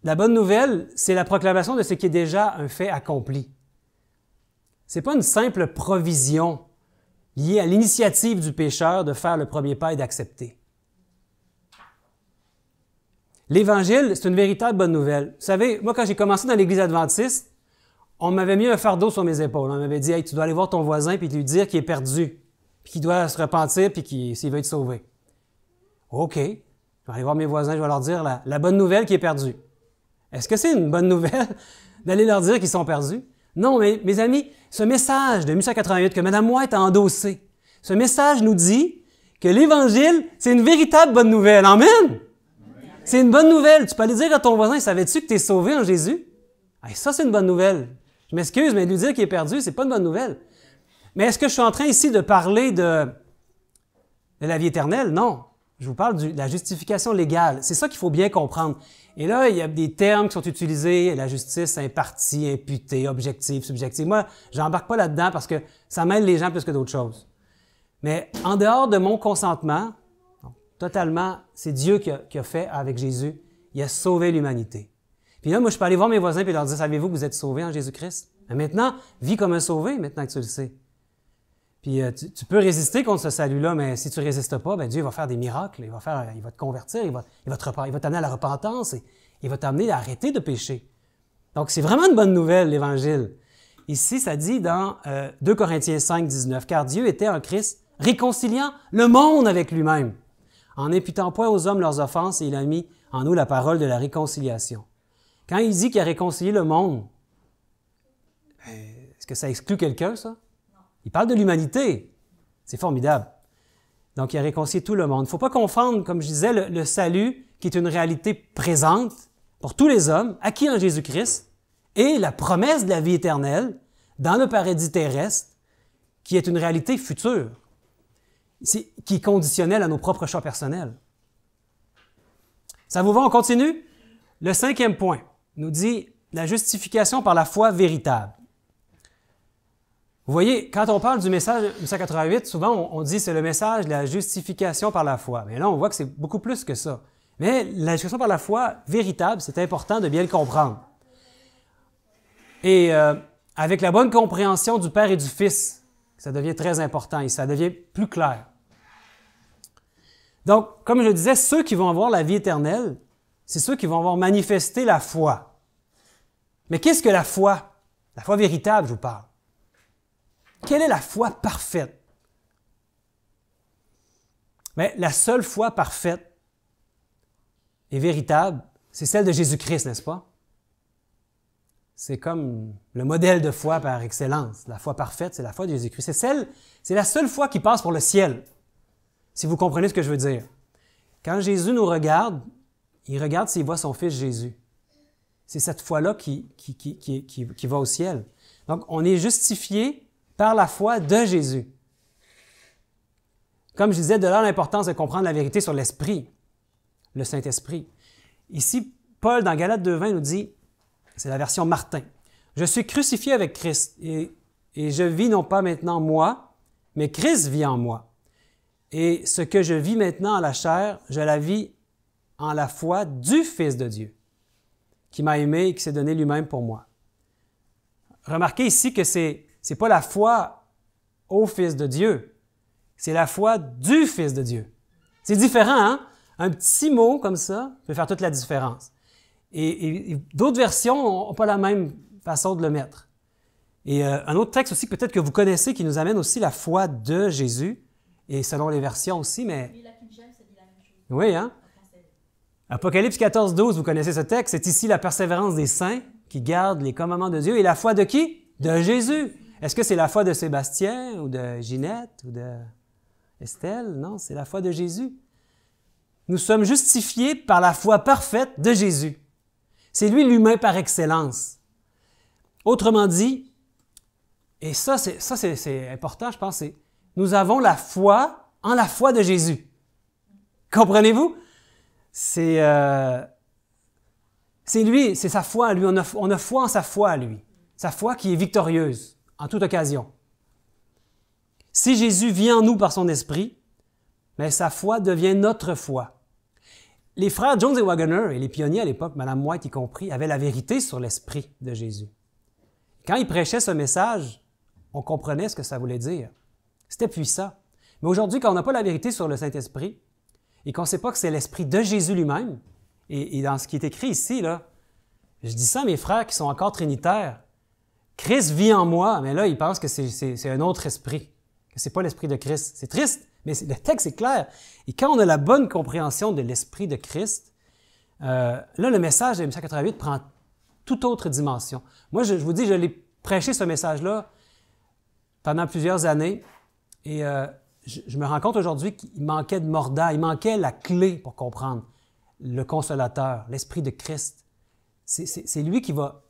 [SPEAKER 1] la bonne nouvelle, c'est la proclamation de ce qui est déjà un fait accompli. Ce n'est pas une simple provision liée à l'initiative du pécheur de faire le premier pas et d'accepter. L'Évangile, c'est une véritable bonne nouvelle. Vous savez, moi, quand j'ai commencé dans l'Église adventiste, on m'avait mis un fardeau sur mes épaules. On m'avait dit « Hey, tu dois aller voir ton voisin puis lui dire qu'il est perdu, puis qu'il doit se repentir puis s'il veut être sauvé. » OK. Je vais aller voir mes voisins, je vais leur dire la bonne nouvelle qui est perdue. Est-ce que c'est une bonne nouvelle d'aller leur dire qu'ils sont perdus? Non, mais mes amis, ce message de 1888 que Mme White a endossé, ce message nous dit que l'Évangile, c'est une véritable bonne nouvelle. Amen! C'est une bonne nouvelle. Tu peux aller dire à ton voisin, savais-tu que tu es sauvé en Jésus? Hey, ça, c'est une bonne nouvelle. Je m'excuse, mais lui dire qu'il est perdu, c'est pas une bonne nouvelle. Mais est-ce que je suis en train ici de parler de la vie éternelle? Non. Je vous parle de la justification légale. C'est ça qu'il faut bien comprendre. Et là, il y a des termes qui sont utilisés, la justice impartie, imputée, objective, subjective. Moi, je n'embarque pas là-dedans parce que ça mêle les gens plus que d'autres choses. Mais en dehors de mon consentement, totalement, c'est Dieu qui a fait avec Jésus. Il a sauvé l'humanité. Puis là, moi, je peux aller voir mes voisins et leur dire, savez-vous que vous êtes sauvés en Jésus-Christ? Mais maintenant, vis comme un sauvé, maintenant que tu le sais. Puis tu peux résister contre ce salut-là, mais si tu ne résistes pas, bien, Dieu va faire des miracles, il va te convertir, il va t'amener à la repentance et il va t'amener à arrêter de pécher. Donc, c'est vraiment une bonne nouvelle, l'Évangile. Ici, ça dit dans 2 Corinthiens 5, 19, « Car Dieu était en Christ, réconciliant le monde avec lui-même, en n'imputant point aux hommes leurs offenses, et il a mis en nous la parole de la réconciliation. » Quand il dit qu'il a réconcilié le monde, est-ce que ça exclut quelqu'un, ça? Il parle de l'humanité. C'est formidable. Donc, il a réconcilié tout le monde. Il ne faut pas confondre, comme je disais, le salut, qui est une réalité présente pour tous les hommes, acquis en Jésus-Christ, et la promesse de la vie éternelle, dans le paradis terrestre, qui est une réalité future, qui est conditionnelle à nos propres choix personnels. Ça vous va, on continue? Le 5e point nous dit la justification par la foi véritable. Vous voyez, quand on parle du message de 1988, souvent on dit c'est le message de la justification par la foi. Mais là, on voit que c'est beaucoup plus que ça. Mais la justification par la foi véritable, c'est important de bien le comprendre. Et avec la bonne compréhension du Père et du Fils, ça devient très important et ça devient plus clair. Donc, comme je le disais, ceux qui vont avoir la vie éternelle, c'est ceux qui vont avoir manifesté la foi. Mais qu'est-ce que la foi? La foi véritable, je vous parle. Quelle est la foi parfaite? Mais la seule foi parfaite et véritable, c'est celle de Jésus-Christ, n'est-ce pas? C'est comme le modèle de foi par excellence. La foi parfaite, c'est la foi de Jésus-Christ. C'est la seule foi qui passe pour le ciel, si vous comprenez ce que je veux dire. Quand Jésus nous regarde, il regarde s'il voit son Fils Jésus. C'est cette foi-là qui va au ciel. Donc, on est justifié par la foi de Jésus. Comme je disais, de là l'importance de comprendre la vérité sur l'Esprit, le Saint-Esprit. Ici, Paul, dans Galates 2,20, nous dit, c'est la version Martin, « Je suis crucifié avec Christ, et je vis non pas maintenant moi, mais Christ vit en moi. Et ce que je vis maintenant en la chair, je la vis en la foi du Fils de Dieu, qui m'a aimé et qui s'est donné lui-même pour moi. » Remarquez ici que c'est pas la foi au Fils de Dieu, c'est la foi du Fils de Dieu. C'est différent, hein? Un petit mot comme ça peut faire toute la différence. Et d'autres versions n'ont pas la même façon de le mettre. Et un autre texte aussi, peut-être que vous connaissez, qui nous amène aussi la foi de Jésus, et selon les versions aussi, mais...
[SPEAKER 2] Oui, la King James, ça dit la même chose.
[SPEAKER 1] Oui, hein? Apocalypse 14, 12, vous connaissez ce texte, c'est ici la persévérance des saints qui gardent les commandements de Dieu. Et la foi de qui? De Jésus. Est-ce que c'est la foi de Sébastien ou de Ginette ou de Estelle? Non, c'est la foi de Jésus. Nous sommes justifiés par la foi parfaite de Jésus. C'est lui l'humain par excellence. Autrement dit, et ça c'est important, je pense, c'est nous avons la foi en la foi de Jésus. Comprenez-vous? C'est lui, c'est sa foi à lui. On a foi en sa foi à lui. Sa foi qui est victorieuse en toute occasion. Si Jésus vit en nous par son esprit, mais sa foi devient notre foi. Les frères Jones et Waggoner et les pionniers à l'époque, Mme White y compris, avaient la vérité sur l'esprit de Jésus. Quand ils prêchaient ce message, on comprenait ce que ça voulait dire. C'était puissant. Mais aujourd'hui, quand on n'a pas la vérité sur le Saint-Esprit et qu'on ne sait pas que c'est l'esprit de Jésus lui-même, et dans ce qui est écrit ici, là, je dis ça à mes frères qui sont encore trinitaires. Christ vit en moi, mais là, ils pensent que c'est un autre esprit, que ce n'est pas l'esprit de Christ. C'est triste, mais le texte est clair. Et quand on a la bonne compréhension de l'esprit de Christ, là, le message de 1988 prend toute autre dimension. Moi, je vous dis, je l'ai prêché ce message-là pendant plusieurs années, et je me rends compte aujourd'hui qu'il manquait de mordant, il manquait la clé pour comprendre le Consolateur, l'Esprit de Christ. C'est lui qui va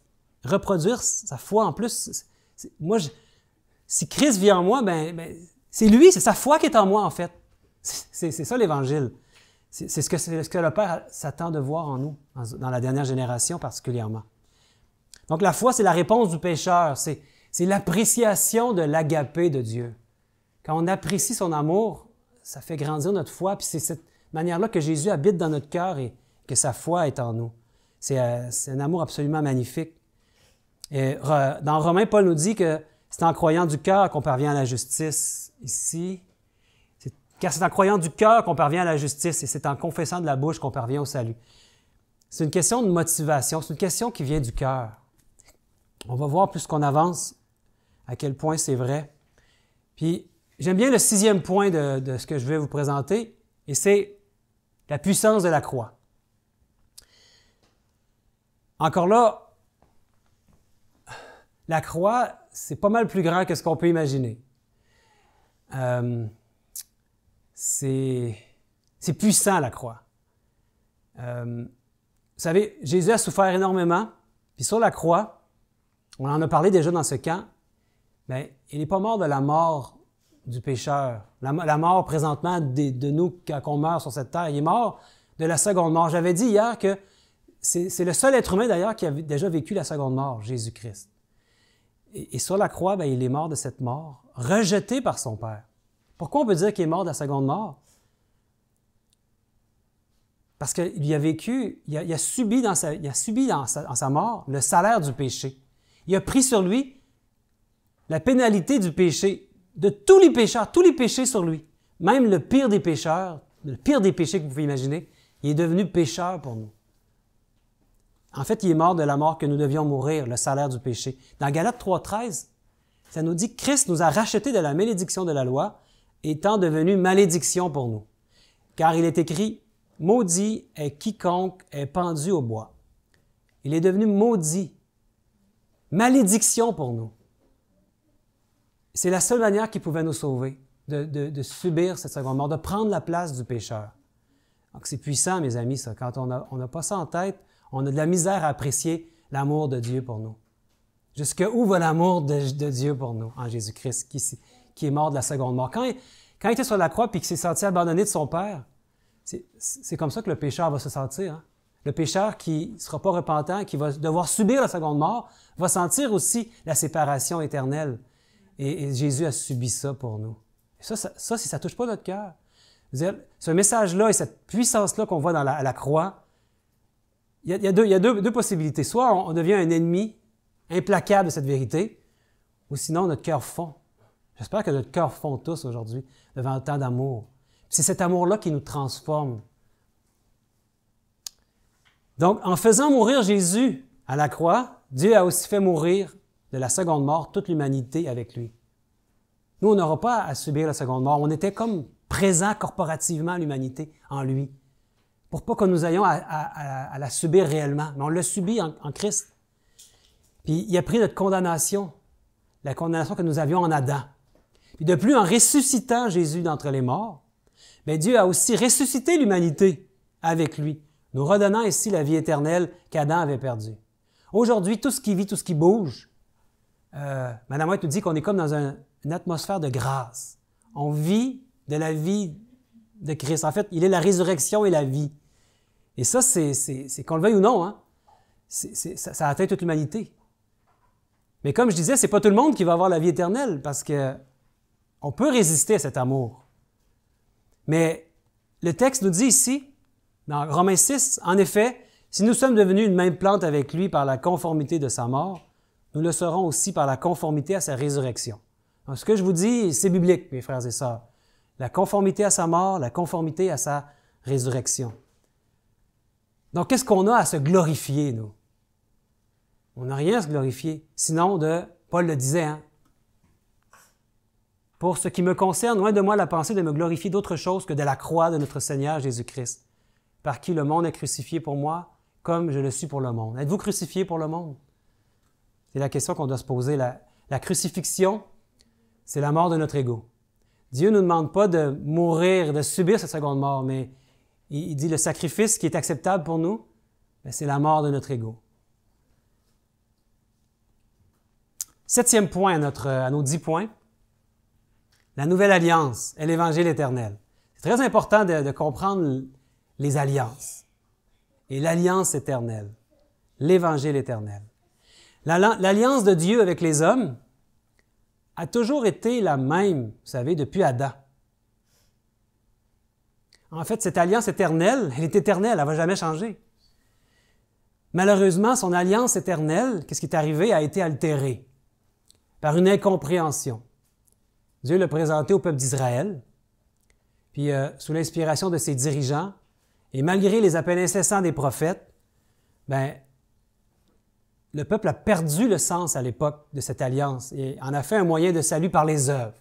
[SPEAKER 1] reproduire sa foi en plus. Si Christ vit en moi, ben c'est lui, c'est sa foi qui est en moi en fait. C'est ça l'Évangile. C'est ce que le Père s'attend de voir en nous, dans la dernière génération particulièrement. Donc la foi, c'est la réponse du pécheur, c'est l'appréciation de l'agapé de Dieu. Quand on apprécie son amour, ça fait grandir notre foi, puis c'est cette manière-là que Jésus habite dans notre cœur et que sa foi est en nous. C'est un amour absolument magnifique. Et dans Romains, Paul nous dit que c'est en croyant du cœur qu'on parvient à la justice. Ici, car c'est en croyant du cœur qu'on parvient à la justice et c'est en confessant de la bouche qu'on parvient au salut. C'est une question de motivation, c'est une question qui vient du cœur. On va voir plus qu'on avance à quel point c'est vrai. Puis, j'aime bien le 6e point de ce que je vais vous présenter, et c'est la puissance de la croix. Encore là, la croix, c'est pas mal plus grand que ce qu'on peut imaginer. C'est puissant, la croix. Vous savez, Jésus a souffert énormément, puis sur la croix, on en a parlé déjà dans ce camp, bien, il n'est pas mort de la mort du pécheur, la mort présentement de nous quand on meurt sur cette terre. Il est mort de la seconde mort. J'avais dit hier que c'est le seul être humain d'ailleurs qui a déjà vécu la seconde mort, Jésus-Christ. Et sur la croix, bien, il est mort de cette mort, rejeté par son Père. Pourquoi on peut dire qu'il est mort de la seconde mort? Parce qu'il a vécu, il a subi dans sa mort le salaire du péché. Il a pris sur lui la pénalité du péché, de tous les péchés sur lui. Même le pire des pécheurs, le pire des péchés que vous pouvez imaginer, il est devenu pécheur pour nous. En fait, il est mort de la mort que nous devions mourir, le salaire du péché. Dans Galates 3,13, ça nous dit que Christ nous a rachetés de la malédiction de la loi, étant devenu malédiction pour nous. Car il est écrit, « Maudit est quiconque est pendu au bois. » Il est devenu maudit, malédiction pour nous. C'est la seule manière qu'il pouvait nous sauver, de subir cette seconde mort, de prendre la place du pécheur. Donc c'est puissant, mes amis, ça. Quand on n'a pas ça en tête, on a de la misère à apprécier l'amour de Dieu pour nous. Jusqu'où va l'amour de Dieu pour nous, en Jésus-Christ, qui est mort de la seconde mort. Quand il était sur la croix et qu'il s'est senti abandonné de son Père, c'est comme ça que le pécheur va se sentir. Hein? Le pécheur qui ne sera pas repentant, qui va devoir subir la seconde mort, va sentir aussi la séparation éternelle. Et Jésus a subi ça pour nous. Et ça, si ça ne touche pas notre cœur, ce message-là et cette puissance-là qu'on voit à la croix, il y a deux possibilités. Soit on devient un ennemi implacable de cette vérité, ou sinon notre cœur fond. J'espère que notre cœur fond tous aujourd'hui devant tant d'amour. C'est cet amour-là qui nous transforme. Donc, en faisant mourir Jésus à la croix, Dieu a aussi fait mourir de la seconde mort toute l'humanité avec lui. Nous, on n'aura pas à subir la seconde mort. On était comme présents corporativement à l'humanité en lui, pour pas que nous ayons à la subir réellement. Mais on l'a subi en Christ. Puis il a pris notre condamnation, la condamnation que nous avions en Adam. Puis de plus, en ressuscitant Jésus d'entre les morts, bien, Dieu a aussi ressuscité l'humanité avec lui, nous redonnant ainsi la vie éternelle qu'Adam avait perdue. Aujourd'hui, tout ce qui vit, tout ce qui bouge, Mme White nous dit qu'on est comme dans une atmosphère de grâce. On vit de la vie de Christ. En fait, il est la résurrection et la vie. Et ça, c'est qu'on le veuille ou non, hein? Ça atteint toute l'humanité. Mais comme je disais, c'est pas tout le monde qui va avoir la vie éternelle parce que on peut résister à cet amour. Mais le texte nous dit ici, dans Romains 6, en effet, si nous sommes devenus une même plante avec lui par la conformité de sa mort, nous le serons aussi par la conformité à sa résurrection. Donc, ce que je vous dis, c'est biblique, mes frères et sœurs. La conformité à sa mort, la conformité à sa résurrection. Donc, qu'est-ce qu'on a à se glorifier, nous? On n'a rien à se glorifier, sinon Paul le disait, hein? Pour ce qui me concerne, loin de moi la pensée de me glorifier d'autre chose que de la croix de notre Seigneur Jésus-Christ, par qui le monde est crucifié pour moi, comme je le suis pour le monde. Êtes-vous crucifié pour le monde? C'est la question qu'on doit se poser. La crucifixion, c'est la mort de notre ego. Dieu ne nous demande pas de mourir, de subir cette seconde mort, mais il dit le sacrifice qui est acceptable pour nous, c'est la mort de notre ego. 7e point à nos 10 points, la nouvelle alliance et l'Évangile éternel. C'est très important de comprendre les alliances et l'alliance éternelle, l'Évangile éternel. L'alliance de Dieu avec les hommes a toujours été la même, vous savez, depuis Adam. En fait, cette alliance éternelle, elle est éternelle, elle ne va jamais changer. Malheureusement, son alliance éternelle, qu'est-ce qui est arrivé, a été altérée par une incompréhension. Dieu l'a présenté au peuple d'Israël, puis sous l'inspiration de ses dirigeants, et malgré les appels incessants des prophètes, bien, le peuple a perdu le sens à l'époque de cette alliance et en a fait un moyen de salut par les œuvres.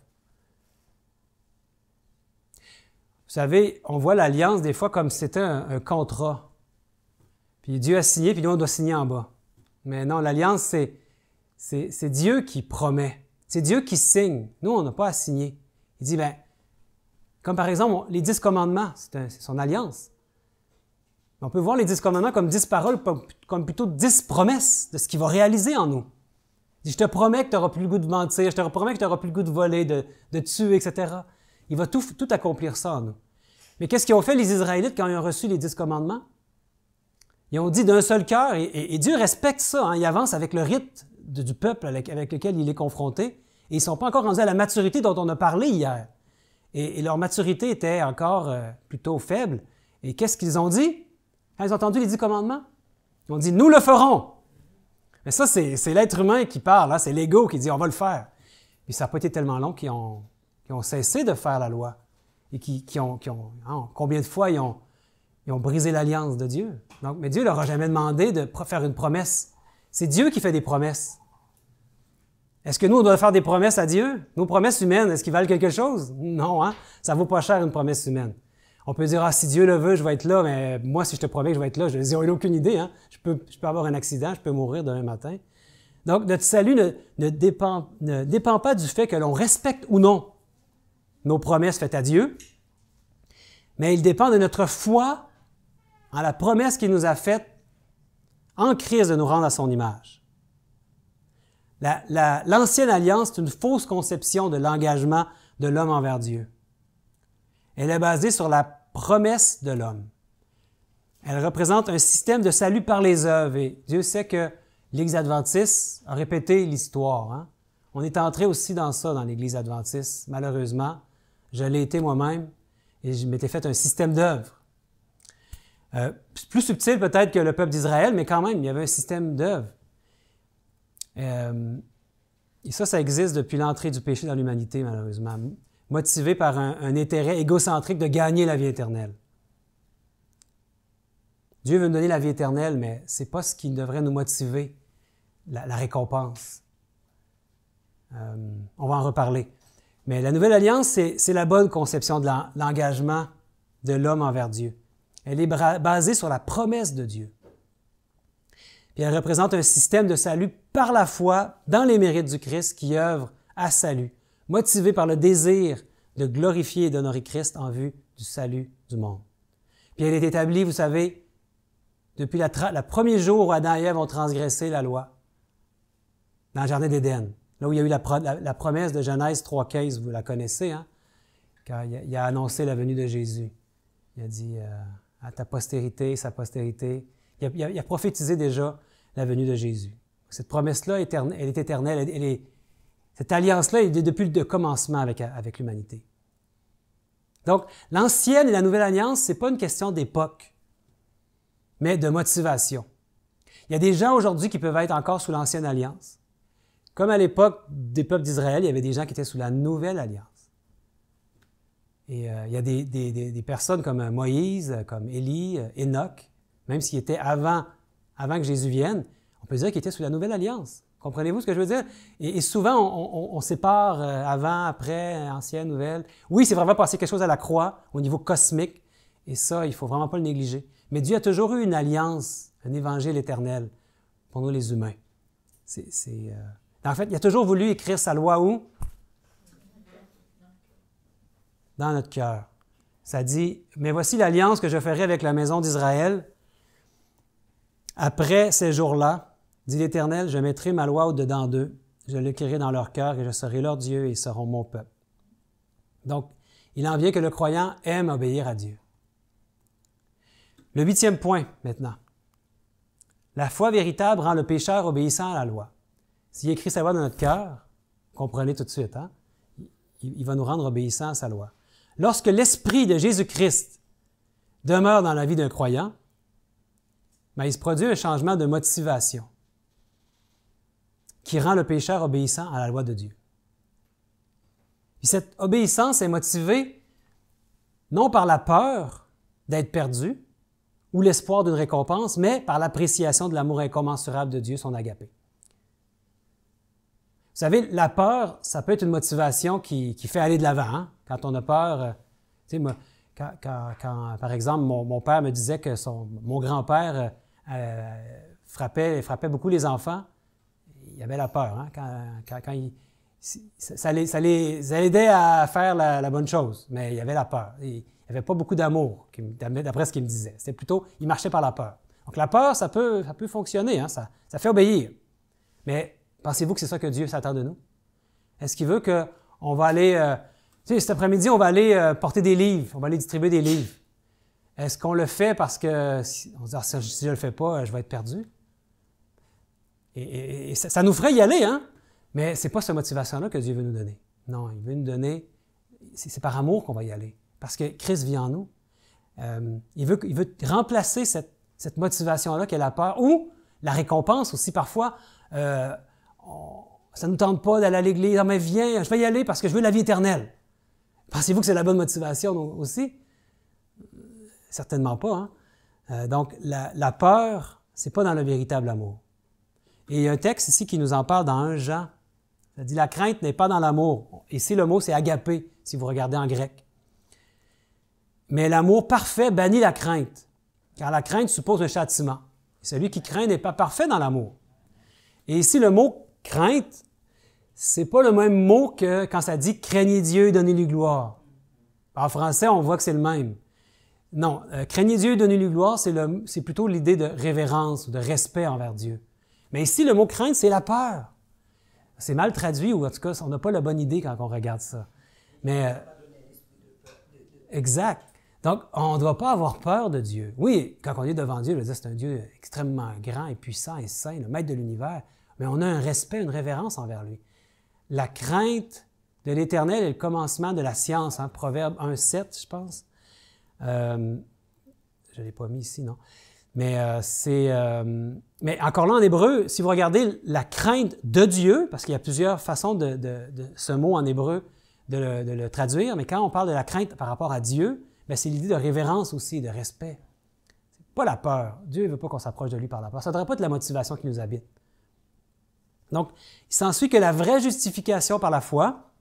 [SPEAKER 1] Vous savez, on voit l'alliance des fois comme si c'était un contrat. Puis Dieu a signé, puis nous, on doit signer en bas. Mais non, l'alliance, c'est Dieu qui promet. C'est Dieu qui signe. Nous, on n'a pas à signer. Il dit, bien, comme par exemple, les 10 commandements, c'est son alliance. On peut voir les 10 commandements comme 10 paroles, comme plutôt 10 promesses de ce qu'il va réaliser en nous. Il dit, je te promets que tu n'auras plus le goût de mentir, je te promets que tu n'auras plus le goût de voler, de tuer, etc. Il va tout accomplir ça en nous. Mais qu'est-ce qu'ils ont fait les Israélites quand ils ont reçu les 10 commandements? Ils ont dit d'un seul cœur, et Dieu respecte ça, hein, il avance avec le rite du peuple avec lequel il est confronté, et ils ne sont pas encore rendus à la maturité dont on a parlé hier. Et leur maturité était encore plutôt faible. Et qu'est-ce qu'ils ont dit? Quand ils ont entendu les 10 commandements, ils ont dit « Nous le ferons ». Mais ça, c'est l'être humain qui parle, hein, c'est l'ego qui dit « On va le faire ». Puis ça n'a pas été tellement long qu'ils ont cessé de faire la loi. Et combien de fois ils ont brisé l'alliance de Dieu. Donc, mais Dieu ne leur a jamais demandé de faire une promesse. C'est Dieu qui fait des promesses. Est-ce que nous, on doit faire des promesses à Dieu? Nos promesses humaines, est-ce qu'ils valent quelque chose? Non, hein? Ça ne vaut pas cher une promesse humaine. On peut dire, ah, si Dieu le veut, je vais être là, mais moi, si je te promets que je vais être là, je n'ai aucune idée, hein? Je peux avoir un accident, je peux mourir demain matin. Donc, notre salut ne dépend pas du fait que l'on respecte ou non nos promesses faites à Dieu, mais il dépend de notre foi en la promesse qu'il nous a faite en Christ de nous rendre à son image. L'ancienne alliance est une fausse conception de l'engagement de l'homme envers Dieu. Elle est basée sur la promesse de l'homme. Elle représente un système de salut par les œuvres. Et Dieu sait que l'Église adventiste a répété l'histoire. Hein? On est entré aussi dans ça, dans l'Église adventiste, malheureusement. Je l'ai été moi-même et je m'étais fait un système d'œuvres. Plus subtil peut-être que le peuple d'Israël, mais quand même, il y avait un système d'œuvres. Et ça existe depuis l'entrée du péché dans l'humanité, malheureusement, motivé par un intérêt égocentrique de gagner la vie éternelle. Dieu veut nous donner la vie éternelle, mais ce n'est pas ce qui devrait nous motiver, la récompense. On va en reparler. Mais la Nouvelle Alliance, c'est la bonne conception de l'engagement de l'homme envers Dieu. Elle est basée sur la promesse de Dieu. Puis elle représente un système de salut par la foi dans les mérites du Christ qui œuvre à salut, motivé par le désir de glorifier et d'honorer Christ en vue du salut du monde. Puis elle est établie, vous savez, depuis le premier jour où Adam et Ève ont transgressé la loi, dans le Jardin d'Éden, là où il y a eu la promesse de Genèse 3,15, vous la connaissez, hein? Quand il a annoncé la venue de Jésus. Il a dit à ta postérité, sa postérité. Il a prophétisé déjà la venue de Jésus. Cette promesse-là, elle est éternelle. Cette alliance-là est depuis le commencement avec l'humanité. Donc, l'ancienne et la nouvelle alliance, ce n'est pas une question d'époque, mais de motivation. Il y a des gens aujourd'hui qui peuvent être encore sous l'ancienne alliance. Comme à l'époque des peuples d'Israël, il y avait des gens qui étaient sous la nouvelle alliance. Et il y a des personnes comme Moïse, comme Élie, Enoch, même s'il était avant que Jésus vienne, on peut dire qu'il était sous la nouvelle alliance. Comprenez-vous ce que je veux dire? Et souvent, on sépare avant, après, ancienne, nouvelle. Oui, c'est vraiment passé quelque chose à la croix, au niveau cosmique, et ça, il ne faut vraiment pas le négliger. Mais Dieu a toujours eu une alliance, un évangile éternel pour nous les humains. En fait, il a toujours voulu écrire sa loi où? Dans notre cœur. Ça dit, « Mais voici l'alliance que je ferai avec la maison d'Israël. Après ces jours-là, dit l'Éternel, je mettrai ma loi au-dedans d'eux, je l'écrirai dans leur cœur et je serai leur Dieu et ils seront mon peuple. » Donc, il en vient que le croyant aime obéir à Dieu. Le 8e point, maintenant. La foi véritable rend le pécheur obéissant à la loi. S'il écrit sa loi dans notre cœur, comprenez tout de suite, hein? Il va nous rendre obéissants à sa loi. Lorsque l'Esprit de Jésus-Christ demeure dans la vie d'un croyant, il se produit un changement de motivation qui rend le pécheur obéissant à la loi de Dieu. Puis cette obéissance est motivée non par la peur d'être perdu ou l'espoir d'une récompense, mais par l'appréciation de l'amour incommensurable de Dieu, son agapé. Vous savez, la peur, ça peut être une motivation qui fait aller de l'avant. Hein? Quand on a peur, tu sais, moi, quand, par exemple, mon père me disait que mon grand-père frappait beaucoup les enfants, il y avait la peur. Hein? Ça l'aidait à faire la bonne chose, mais il y avait la peur. Il n'y avait pas beaucoup d'amour, d'après ce qu'il me disait. C'était plutôt, il marchait par la peur. Donc la peur, ça peut fonctionner, hein? Ça fait obéir. Mais Pensez-vous que c'est ça que Dieu s'attend de nous? Est-ce qu'il veut qu'on va aller... tu sais, cet après-midi, on va aller porter des livres, on va aller distribuer des livres. Est-ce qu'on le fait parce que on se dit, ah, si je ne le fais pas, je vais être perdu? Et ça nous ferait y aller, hein? Mais ce n'est pas cette motivation-là que Dieu veut nous donner. Non, il veut nous donner... C'est par amour qu'on va y aller, parce que Christ vit en nous. Il veut remplacer cette motivation-là qui est la peur, ou la récompense aussi. Parfois, ça ne nous tente pas d'aller à l'Église. Ah, mais viens, je vais y aller parce que je veux la vie éternelle. Pensez-vous que c'est la bonne motivation aussi? Certainement pas. Hein? Donc, la peur, ce n'est pas dans le véritable amour. Et il y a un texte ici qui nous en parle dans 1 Jean. Ça dit « La crainte n'est pas dans l'amour ». Ici, le mot, c'est « agapé », si vous regardez en grec. Mais l'amour parfait bannit la crainte, car la crainte suppose un châtiment. Et celui qui craint n'est pas parfait dans l'amour. Et ici, le mot « crainte », c'est pas le même mot que quand ça dit « craignez Dieu et donnez-lui gloire ». En français, on voit que c'est le même. Non, « craignez Dieu et donnez-lui gloire », c'est plutôt l'idée de révérence ou de respect envers Dieu. Mais ici, le mot « crainte », c'est la peur. C'est mal traduit, ou en tout cas, on n'a pas la bonne idée quand on regarde ça. Mais, exact. Donc, on ne doit pas avoir peur de Dieu. Oui, quand on est devant Dieu, c'est un Dieu extrêmement grand et puissant et saint, le maître de l'univers, mais on a un respect, une révérence envers lui. La crainte de l'Éternel est le commencement de la science, hein? Proverbe 1,7, je pense. Je ne l'ai pas mis ici, non? Mais mais encore là, en hébreu, si vous regardez la crainte de Dieu, parce qu'il y a plusieurs façons de ce mot en hébreu de le traduire, mais quand on parle de la crainte par rapport à Dieu, bien, c'est l'idée de révérence aussi, de respect. C'est pas la peur. Dieu ne veut pas qu'on s'approche de lui par la peur. Ça ne devrait pas être la motivation qui nous habite. Donc, il s'ensuit que la vraie justification par la foi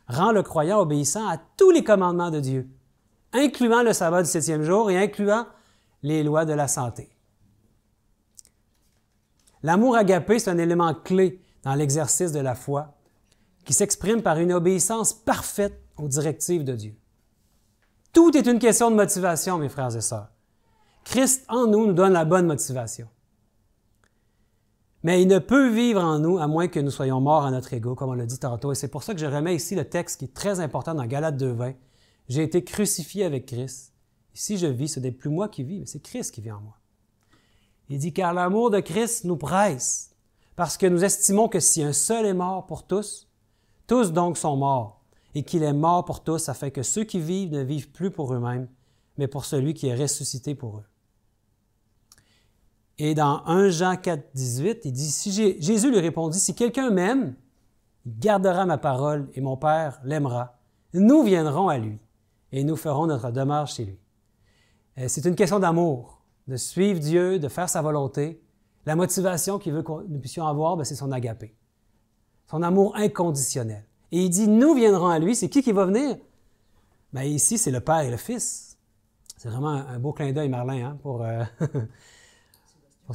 [SPEAKER 1] rend le croyant obéissant à tous les commandements de Dieu, incluant le sabbat du 7e jour et incluant les lois de la santé. L'amour agapé, c'est un élément clé dans l'exercice de la foi qui s'exprime par une obéissance parfaite aux directives de Dieu. Tout est une question de motivation, mes frères et sœurs. Christ en nous donne la bonne motivation. Mais il ne peut vivre en nous à moins que nous soyons morts à notre ego, comme on l'a dit tantôt. Et c'est pour ça que je remets ici le texte qui est très important dans Galates 2,20. « J'ai été crucifié avec Christ. Et si je vis, ce n'est plus moi qui vis, mais c'est Christ qui vit en moi. » Il dit « Car l'amour de Christ nous presse, parce que nous estimons que si un seul est mort pour tous, tous donc sont morts, et qu'il est mort pour tous, afin que ceux qui vivent ne vivent plus pour eux-mêmes, mais pour celui qui est ressuscité pour eux. » Et dans 1 Jean 4, 18, il dit, Jésus lui répondit, « Si quelqu'un m'aime, il gardera ma parole, et mon Père l'aimera. Nous viendrons à lui, et nous ferons notre demeure chez lui. » C'est une question d'amour, de suivre Dieu, de faire sa volonté. La motivation qu'il veut que nous puissions avoir, c'est son agapé, son amour inconditionnel. Et il dit, nous viendrons à lui. C'est qui va venir? Bien, ici, c'est le Père et le Fils. C'est vraiment un beau clin d'œil, Marlin, hein, pour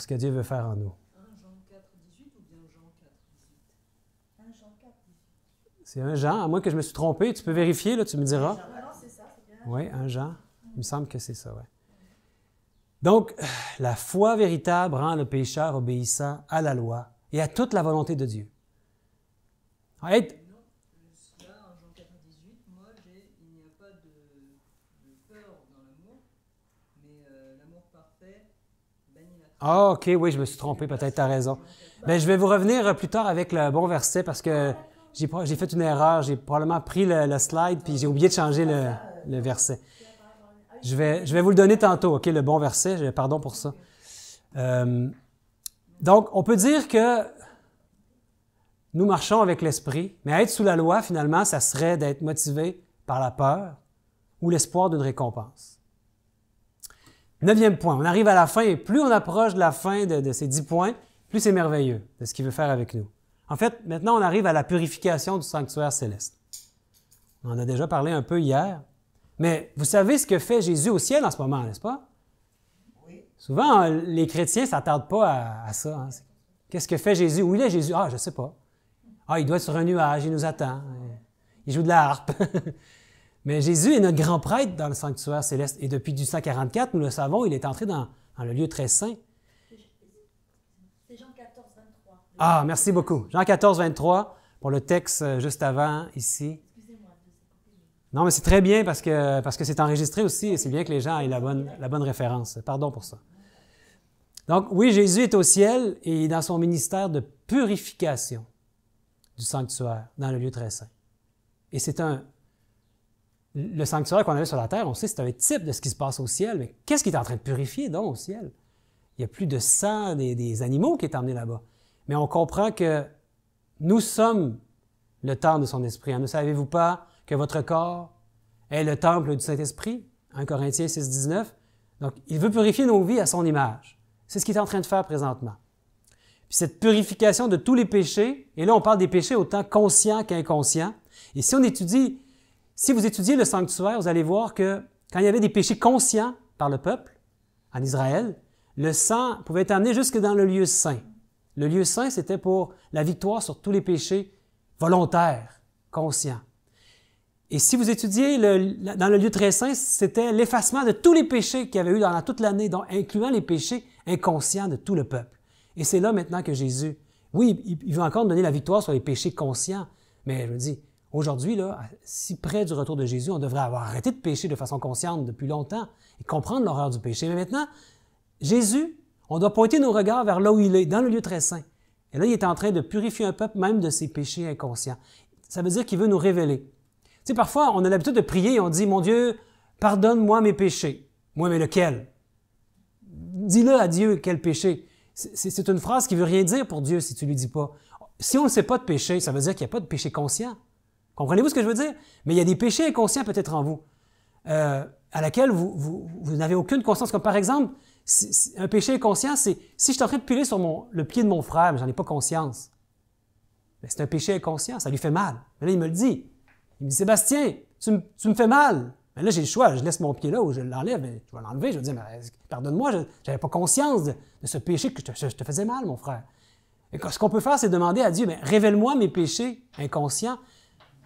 [SPEAKER 1] ce que Dieu veut faire en nous.
[SPEAKER 3] 1 Jean 4, 18 ou bien Jean 4, 18?
[SPEAKER 2] 1 Jean 4, 18.
[SPEAKER 1] C'est 1 Jean, à moins que je me suis trompé. Tu peux vérifier, là, tu me diras.
[SPEAKER 2] Non, c'est ça, c'est bien.
[SPEAKER 1] Oui, 1 Jean. Il me semble que c'est ça, oui. Donc, la foi véritable rend le pécheur obéissant à la loi et à toute la volonté de Dieu. Être...
[SPEAKER 3] Non, là, en Jean 4, 18, moi, il n'y a pas de peur dans l'amour, mais l'amour parfait bannit la crainte.
[SPEAKER 1] Ah, OK, oui, je me suis trompé, peut-être tu as raison. Bien, je vais vous revenir plus tard avec le bon verset parce que j'ai fait une erreur. J'ai probablement pris le slide puis j'ai oublié de changer le verset. Je vais vous le donner tantôt, OK, le bon verset. Pardon pour ça. Donc, on peut dire que nous marchons avec l'Esprit, mais être sous la loi, finalement, ça serait d'être motivé par la peur ou l'espoir d'une récompense. 9e point, on arrive à la fin et plus on approche de la fin de ces 10 points, plus c'est merveilleux de ce qu'il veut faire avec nous. En fait, maintenant, on arrive à la purification du sanctuaire céleste. On en a déjà parlé un peu hier. Mais vous savez ce que fait Jésus au ciel en ce moment, n'est-ce pas?
[SPEAKER 3] Oui.
[SPEAKER 1] Souvent, les chrétiens ne s'attardent pas à ça. Hein. Qu'est-ce que fait Jésus? Où il est Jésus? Ah, je ne sais pas. Ah, il doit être sur un nuage, il nous attend. Il joue de la harpe. Mais Jésus est notre grand prêtre dans le sanctuaire céleste. Et depuis 1844, nous le savons, il est entré dans le lieu très saint.
[SPEAKER 2] C'est Jean 14, 23.
[SPEAKER 1] Ah, merci beaucoup. Jean 14, 23, pour le texte juste avant, ici.
[SPEAKER 2] Excusez-moi, je vous ai coupé.
[SPEAKER 1] Non, mais c'est très bien parce que c'est enregistré aussi et c'est bien que les gens aient la bonne référence. Pardon pour ça. Donc, oui, Jésus est au ciel et dans son ministère de purification du sanctuaire, dans le lieu très saint. Et le sanctuaire qu'on avait sur la terre, on sait, c'est un type de ce qui se passe au ciel, mais qu'est-ce qui est en train de purifier, donc, au ciel? Il n'y a plus de sang des animaux qui est emmené là-bas. Mais on comprend que nous sommes le temple de son esprit. Ne savez-vous pas que votre corps est le temple du Saint-Esprit? 1 Corinthiens 6, 19. Donc, il veut purifier nos vies à son image. C'est ce qu'il est en train de faire présentement. Puis cette purification de tous les péchés, et là on parle des péchés autant conscients qu'inconscients, et si vous étudiez le sanctuaire, vous allez voir que quand il y avait des péchés conscients par le peuple, en Israël, le sang pouvait être amené jusque dans le lieu saint. Le lieu saint, c'était pour la victoire sur tous les péchés volontaires, conscients. Et si vous étudiez dans le lieu très saint, c'était l'effacement de tous les péchés qu'il y avait eu dans toute l'année, donc incluant les péchés inconscients de tout le peuple. Et c'est là maintenant que Jésus, oui, il veut encore donner la victoire sur les péchés conscients, mais je me dis, aujourd'hui, là, si près du retour de Jésus, on devrait avoir arrêté de pécher de façon consciente depuis longtemps et comprendre l'horreur du péché. Mais maintenant, Jésus, on doit pointer nos regards vers là où il est, dans le lieu très saint. Et là, il est en train de purifier un peuple même de ses péchés inconscients. Ça veut dire qu'il veut nous révéler. Tu sais, parfois, on a l'habitude de prier et on dit, « Mon Dieu, pardonne-moi mes péchés. » Moi, mais lequel? Dis-le à Dieu, quel péché? C'est une phrase qui ne veut rien dire pour Dieu si tu ne lui dis pas. Si on ne sait pas de péché, ça veut dire qu'il n'y a pas de péché conscient. Comprenez-vous ce que je veux dire? Mais il y a des péchés inconscients peut-être en vous, à laquelle vous n'avez aucune conscience. Comme par exemple, un péché inconscient, c'est si je suis en train de piler sur le pied de mon frère, mais je n'en ai pas conscience. C'est un péché inconscient, ça lui fait mal. Mais là, il me le dit. Il me dit, Sébastien, tu me fais mal. Mais là, j'ai le choix, je laisse mon pied là ou je l'enlève. Mais je vais l'enlever, je vais dire, mais pardonne-moi, je n'avais pas conscience de ce péché que je te faisais mal, mon frère. Et ce qu'on peut faire, c'est demander à Dieu, mais révèle-moi mes péchés inconscients,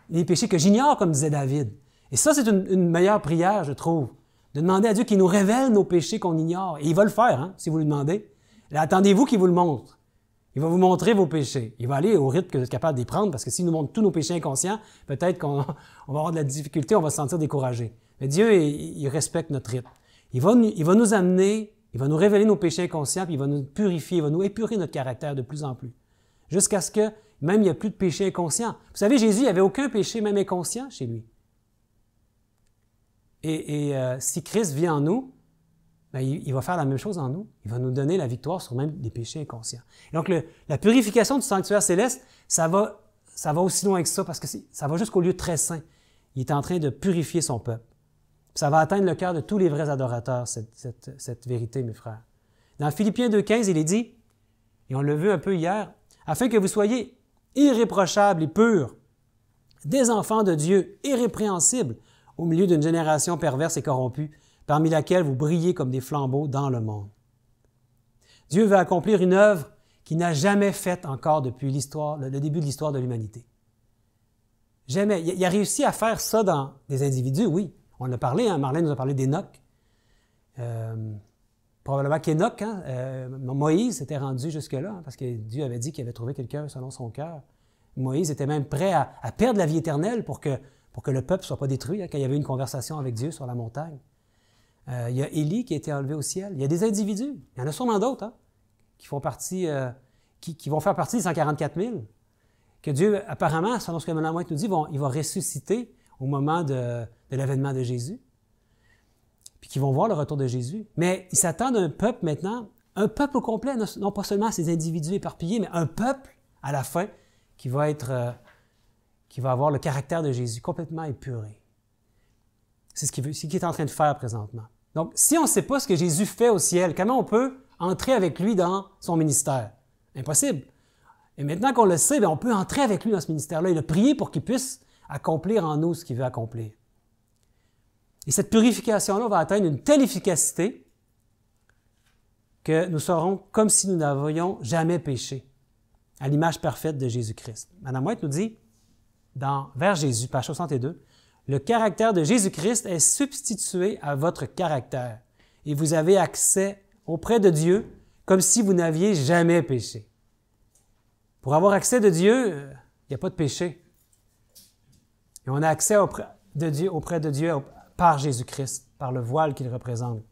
[SPEAKER 1] les péchés que j'ignore, comme disait David. Et ça, c'est une meilleure prière, je trouve, de demander à Dieu qu'il nous révèle nos péchés qu'on ignore. Et il va le faire, hein, si vous lui demandez. Là, attendez-vous qu'il vous le montre. Il va vous montrer vos péchés. Il va aller au rythme que vous êtes capable d'y prendre, parce que s'il nous montre tous nos péchés inconscients, peut-être qu'on va avoir de la difficulté, on va se sentir découragé. Mais Dieu, il respecte notre rythme. Il va nous amener, il va nous révéler nos péchés inconscients, puis il va nous purifier, il va nous épurer notre caractère de plus en plus. Jusqu'à ce que, même, il n'y a plus de péché inconscient. Vous savez, Jésus, il n'y avait aucun péché, même inconscient, chez lui. Et si Christ vit en nous, bien, il va faire la même chose en nous. Il va nous donner la victoire sur même des péchés inconscients. Et donc, la purification du sanctuaire céleste, ça va aussi loin que ça, parce que ça va jusqu'au lieu très saint. Il est en train de purifier son peuple. Ça va atteindre le cœur de tous les vrais adorateurs, cette vérité, mes frères. Dans Philippiens 2,15, il est dit, et on l'a vu un peu hier, « Afin que vous soyez irréprochables et purs, des enfants de Dieu irrépréhensibles, au milieu d'une génération perverse et corrompue, parmi laquelle vous brillez comme des flambeaux dans le monde. » Dieu veut accomplir une œuvre qu'il n'a jamais faite encore depuis le début de l'histoire de l'humanité. Jamais. Il a réussi à faire ça dans des individus, oui. On en a parlé, hein? Marlène nous a parlé d'Hénoch. Probablement qu'Hénoch, Moïse s'était rendu jusque-là, hein, parce que Dieu avait dit qu'il avait trouvé quelqu'un selon son cœur. Moïse était même prêt à perdre la vie éternelle pour que le peuple ne soit pas détruit, hein, quand il y avait une conversation avec Dieu sur la montagne. Il y a Élie qui a été enlevé au ciel. Il y a des individus, il y en a sûrement d'autres, hein, qui font partie, qui vont faire partie des 144 000, que Dieu, apparemment, selon ce que Mme White nous dit, il va ressusciter au moment de l'avènement de Jésus, puis qu'ils vont voir le retour de Jésus. Mais ils s'attendent à un peuple maintenant, un peuple au complet, non pas seulement ces individus éparpillés, mais un peuple, à la fin, qui va avoir le caractère de Jésus, complètement épuré. C'est ce qu'il est en train de faire présentement. Donc, si on ne sait pas ce que Jésus fait au ciel, comment on peut entrer avec lui dans son ministère? Impossible. Et maintenant qu'on le sait, bien, on peut entrer avec lui dans ce ministère-là et le prier pour qu'il puisse accomplir en nous ce qu'il veut accomplir. Et cette purification-là va atteindre une telle efficacité que nous serons comme si nous n'avions jamais péché, à l'image parfaite de Jésus-Christ. Mme White nous dit, vers Jésus, page 62, « Le caractère de Jésus-Christ est substitué à votre caractère, et vous avez accès auprès de Dieu comme si vous n'aviez jamais péché. » Pour avoir accès de Dieu, il n'y a pas de péché. Et on a accès auprès de Dieu par Jésus-Christ, par le voile qu'il représente.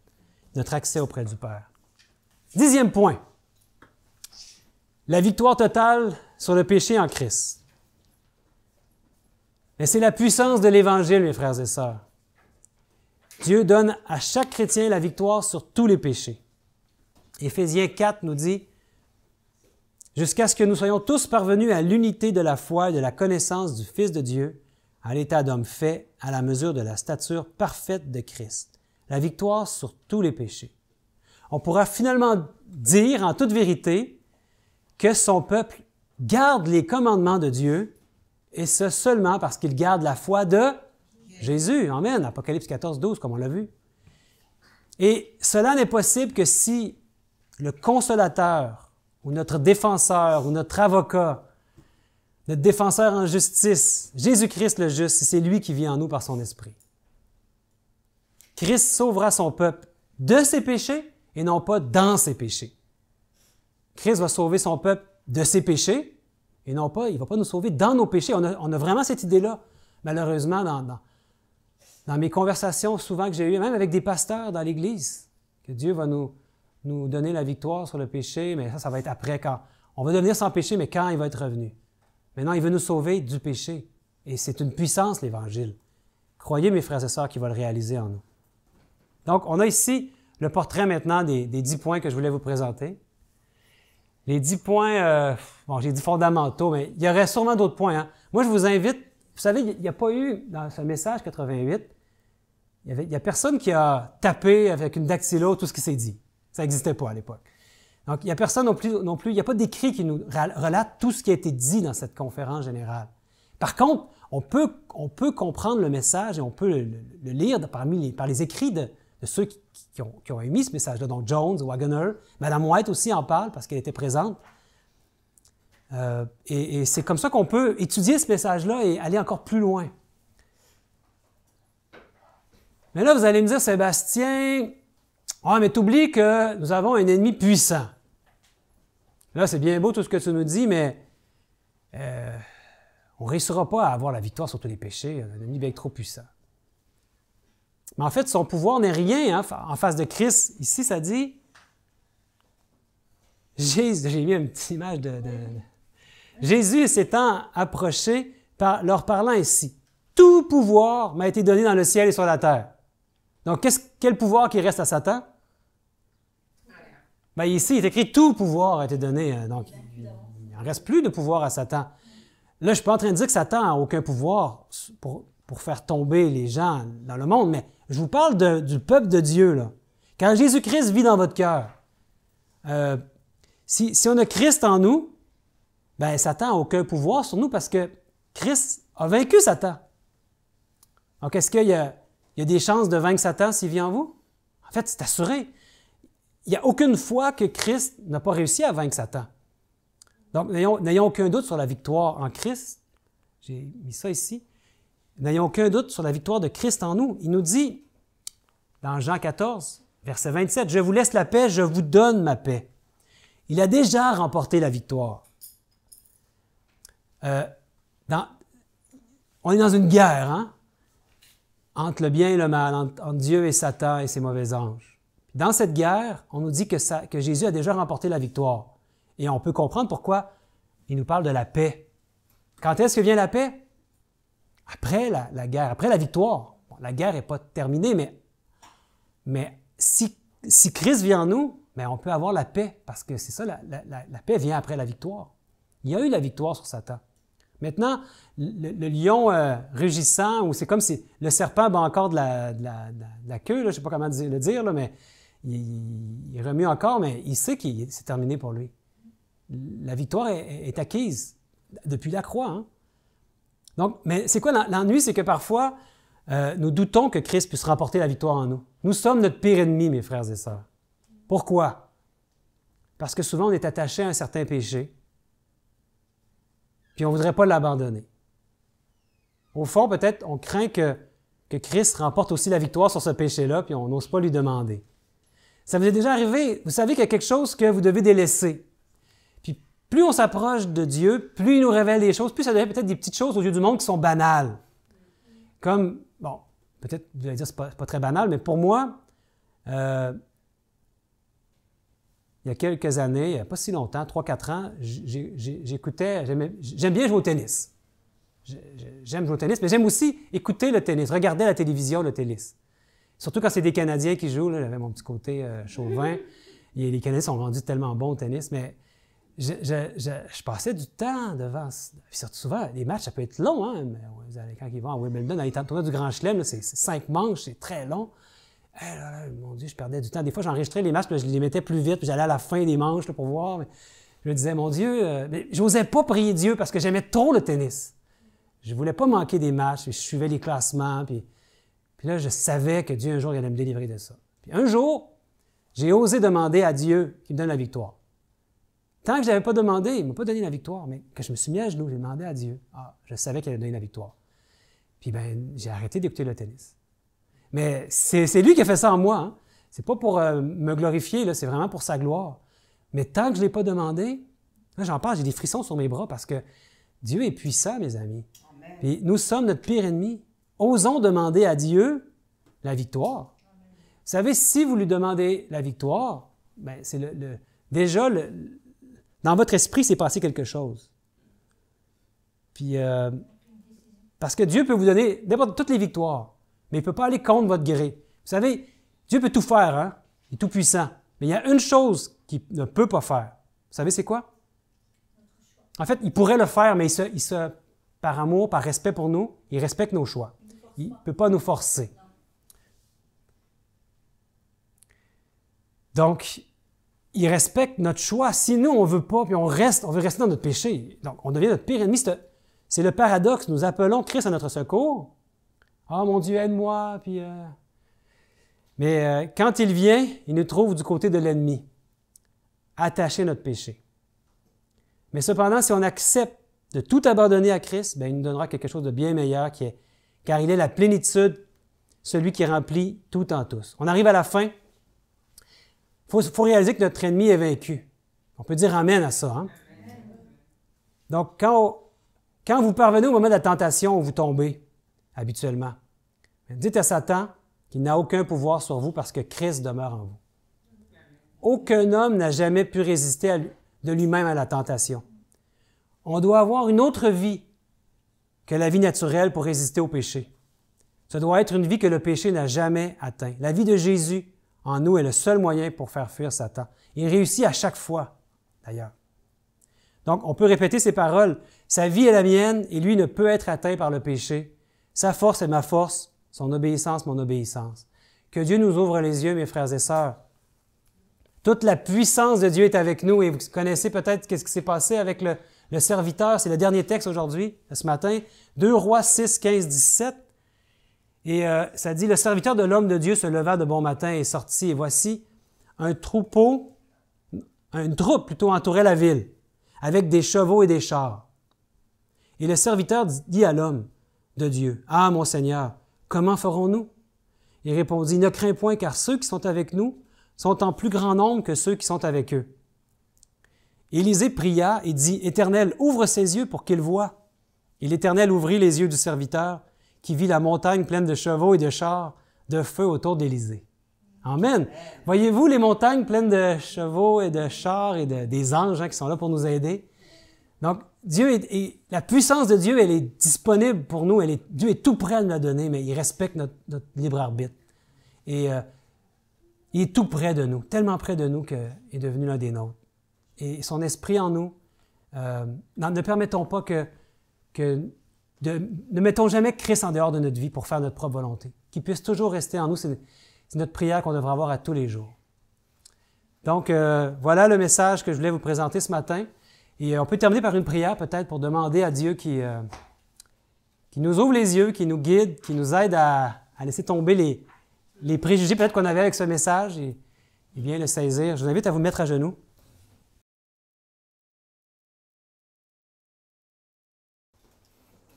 [SPEAKER 1] Notre accès auprès du Père. 10e point. La victoire totale sur le péché en Christ. Et c'est la puissance de l'Évangile, mes frères et sœurs. Dieu donne à chaque chrétien la victoire sur tous les péchés. Éphésiens 4 nous dit « Jusqu'à ce que nous soyons tous parvenus à l'unité de la foi et de la connaissance du Fils de Dieu, à l'état d'homme fait, à la mesure de la stature parfaite de Christ. » La victoire sur tous les péchés. On pourra finalement dire en toute vérité que son peuple garde les commandements de Dieu, et ce seulement parce qu'il garde la foi de Jésus. Amen. Apocalypse 14, 12, comme on l'a vu. Et cela n'est possible que si le consolateur, ou notre défenseur, ou notre avocat, notre défenseur en justice, Jésus-Christ le juste, c'est lui qui vit en nous par son esprit. Christ sauvera son peuple de ses péchés et non pas dans ses péchés. Christ va sauver son peuple de ses péchés et non pas, il ne va pas nous sauver dans nos péchés. On a vraiment cette idée-là, malheureusement, dans mes conversations souvent que j'ai eues, même avec des pasteurs dans l'Église, que Dieu va nous donner la victoire sur le péché, mais ça va être après quand. On va devenir sans péché, mais quand il va être revenu. Maintenant, il veut nous sauver du péché. Et c'est une puissance, l'Évangile. Croyez, mes frères et sœurs, qu'il va le réaliser en nous. Donc, on a ici le portrait maintenant des 10 points que je voulais vous présenter. Les 10 points, j'ai dit fondamentaux, mais il y aurait sûrement d'autres points. Hein. Moi, je vous invite, vous savez, il n'y a pas eu, dans ce message 88, il n'y a personne qui a tapé avec une dactylo tout ce qui s'est dit. Ça n'existait pas à l'époque. Donc, il n'y a personne non plus, il n'y a pas d'écrit qui nous relate tout ce qui a été dit dans cette conférence générale. Par contre, on peut comprendre le message et on peut le lire par les écrits de ceux qui ont émis ce message-là, donc Jones, Waggoner, Mme White aussi en parle parce qu'elle était présente. Et c'est comme ça qu'on peut étudier ce message-là et aller encore plus loin. Mais là, vous allez me dire, Sébastien, mais t'oublies que nous avons un ennemi puissant. Là, c'est bien beau tout ce que tu nous dis, mais on ne réussira pas à avoir la victoire sur tous les péchés. Un ennemi bien trop puissant. Mais en fait, son pouvoir n'est rien hein, en face de Christ. Ici, ça dit, j'ai mis une petite image Jésus s'étant approché, leur parlant ainsi. Tout pouvoir m'a été donné dans le ciel et sur la terre. Donc, quel pouvoir qui reste à Satan? Bien, ici, il est écrit tout pouvoir a été donné. Donc, il n'en reste plus de pouvoir à Satan. Là, je ne suis pas en train de dire que Satan n'a aucun pouvoir pour faire tomber les gens dans le monde, mais je vous parle du peuple de Dieu. Là. Quand Jésus-Christ vit dans votre cœur, si on a Christ en nous, bien, Satan n'a aucun pouvoir sur nous parce que Christ a vaincu Satan. Donc, est-ce qu'il y a des chances de vaincre Satan s'il vit en vous? En fait, c'est assuré. Il n'y a aucune fois que Christ n'a pas réussi à vaincre Satan. Donc, n'ayons aucun doute sur la victoire en Christ. J'ai mis ça ici. N'ayons aucun doute sur la victoire de Christ en nous. Il nous dit, dans Jean 14, verset 27, « Je vous laisse la paix, je vous donne ma paix. » Il a déjà remporté la victoire. On est dans une guerre, hein? Entre le bien et le mal, entre Dieu et Satan et ses mauvais anges. Dans cette guerre, on nous dit que Jésus a déjà remporté la victoire. Et on peut comprendre pourquoi il nous parle de la paix. Quand est-ce que vient la paix? Après la guerre, après la victoire. Bon, la guerre n'est pas terminée, mais si Christ vient en nous, bien, on peut avoir la paix, parce que c'est ça, la paix vient après la victoire. Il y a eu la victoire sur Satan. Maintenant, le lion rugissant, ou c'est comme si le serpent bat encore de la queue, là, je ne sais pas comment le dire, là, mais il remue encore, mais il sait que c'est terminé pour lui. La victoire est acquise depuis la croix. Hein? Donc, mais c'est quoi l'ennui? C'est que parfois, nous doutons que Christ puisse remporter la victoire en nous. Nous sommes notre pire ennemi, mes frères et sœurs. Pourquoi? Parce que souvent, on est attaché à un certain péché, puis on ne voudrait pas l'abandonner. Au fond, peut-être, on craint que Christ remporte aussi la victoire sur ce péché-là, puis on n'ose pas lui demander. Ça vous est déjà arrivé? Vous savez qu'il y a quelque chose que vous devez délaisser. plus on s'approche de Dieu, plus il nous révèle des choses, plus ça devient peut-être des petites choses aux yeux du monde qui sont banales. Comme, bon, peut-être, vous allez dire, c'est pas très banal, mais pour moi, il y a quelques années, il n'y a pas si longtemps, 3-4 ans, j'aime bien jouer au tennis. J'aime jouer au tennis, mais j'aime aussi écouter le tennis, regarder à la télévision le tennis. Surtout quand c'est des Canadiens qui jouent, là, j'avais mon petit côté chauvin. Et les Canadiens sont rendus tellement bons au tennis, mais je passais du temps devant. Surtout souvent, les matchs, ça peut être long, hein? Mais quand ils vont à Wimbledon, dans les tournois du Grand Chelem, c'est 5 manches, c'est très long. Eh là, mon Dieu, je perdais du temps. Des fois, j'enregistrais les matchs, puis je les mettais plus vite, puis j'allais à la fin des manches là, pour voir. Mais je me disais, mon Dieu, mais j'osais pas prier Dieu parce que j'aimais trop le tennis. Je voulais pas manquer des matchs, puis je suivais les classements, puis là, je savais que Dieu, un jour, il allait me délivrer de ça. Puis un jour, j'ai osé demander à Dieu qu'il me donne la victoire. Tant que je n'avais pas demandé, il ne m'a pas donné la victoire, mais quand je me suis mis à genoux, j'ai demandé à Dieu. Ah, je savais qu'il allait me donner la victoire. Puis j'ai arrêté d'écouter le tennis. Mais c'est lui qui a fait ça en moi. Hein. C'est pas pour me glorifier, là, c'est vraiment pour sa gloire. Mais tant que je ne l'ai pas demandé, là, j'en parle, j'ai des frissons sur mes bras parce que Dieu est puissant, mes amis. Amen. Puis nous sommes notre pire ennemi. Osons demander à Dieu la victoire. Amen. Vous savez, si vous lui demandez la victoire, bien, c'est déjà, dans votre esprit, c'est passé quelque chose. Puis, parce que Dieu peut vous donner toutes les victoires, mais il ne peut pas aller contre votre gré. Vous savez, Dieu peut tout faire, hein? Il est tout puissant. Mais il y a une chose qu'il ne peut pas faire. Vous savez, c'est quoi? En fait, il pourrait le faire, mais par amour, par respect pour nous, il respecte nos choix. Il ne peut pas nous forcer. Donc, il respecte notre choix. Si nous, on ne veut pas, puis on veut rester dans notre péché, donc on devient notre pire ennemi. C'est le paradoxe. Nous appelons Christ à notre secours. « Ah, mon Dieu, aide-moi! » Puis, mais quand il vient, il nous trouve du côté de l'ennemi, attaché à notre péché. Mais cependant, si on accepte de tout abandonner à Christ, bien, il nous donnera quelque chose de bien meilleur, car il est la plénitude, celui qui remplit tout en tous. On arrive à la fin. Il faut réaliser que notre ennemi est vaincu. On peut dire amen à ça. Hein? Donc, quand vous parvenez au moment de la tentation où vous tombez, habituellement, dites à Satan qu'il n'a aucun pouvoir sur vous parce que Christ demeure en vous. Aucun homme n'a jamais pu résister de lui-même à la tentation. On doit avoir une autre vie que la vie naturelle pour résister au péché. Ça doit être une vie que le péché n'a jamais atteint. La vie de Jésus en nous est le seul moyen pour faire fuir Satan. Il réussit à chaque fois, d'ailleurs. Donc, on peut répéter ces paroles. Sa vie est la mienne et lui ne peut être atteint par le péché. Sa force est ma force, son obéissance, mon obéissance. Que Dieu nous ouvre les yeux, mes frères et sœurs. Toute la puissance de Dieu est avec nous et vous connaissez peut-être ce qui s'est passé avec le serviteur. C'est le dernier texte aujourd'hui, ce matin. 2 Rois 6, 15, 17. Et ça dit, « Le serviteur de l'homme de Dieu se leva de bon matin et sortit, et voici, une troupe plutôt entourait la ville, avec des chevaux et des chars. Et le serviteur dit à l'homme de Dieu, « Ah, mon Seigneur, comment ferons-nous? » Il répondit, « Ne crains point, car ceux qui sont avec nous sont en plus grand nombre que ceux qui sont avec eux. » Élisée pria et dit, « Éternel, ouvre ses yeux pour qu'il voie. » Et l'Éternel ouvrit les yeux du serviteur, qui vit la montagne pleine de chevaux et de chars de feu autour d'Élisée. Amen. Voyez-vous les montagnes pleines de chevaux et de chars et des anges qui sont là pour nous aider? Donc, la puissance de Dieu, elle est disponible pour nous. Dieu est tout prêt à nous la donner, mais il respecte notre libre arbitre. Et il est tout près de nous, tellement près de nous qu'il est devenu l'un des nôtres. Et son esprit en nous, ne permettons pas ne mettons jamais Christ en dehors de notre vie pour faire notre propre volonté. Qu'il puisse toujours rester en nous, c'est notre prière qu'on devrait avoir à tous les jours. Donc, voilà le message que je voulais vous présenter ce matin. Et on peut terminer par une prière peut-être pour demander à Dieu qui nous ouvre les yeux, qui nous guide, qui nous aide à laisser tomber les préjugés peut-être qu'on avait avec ce message et bien le saisir. Je vous invite à vous mettre à genoux.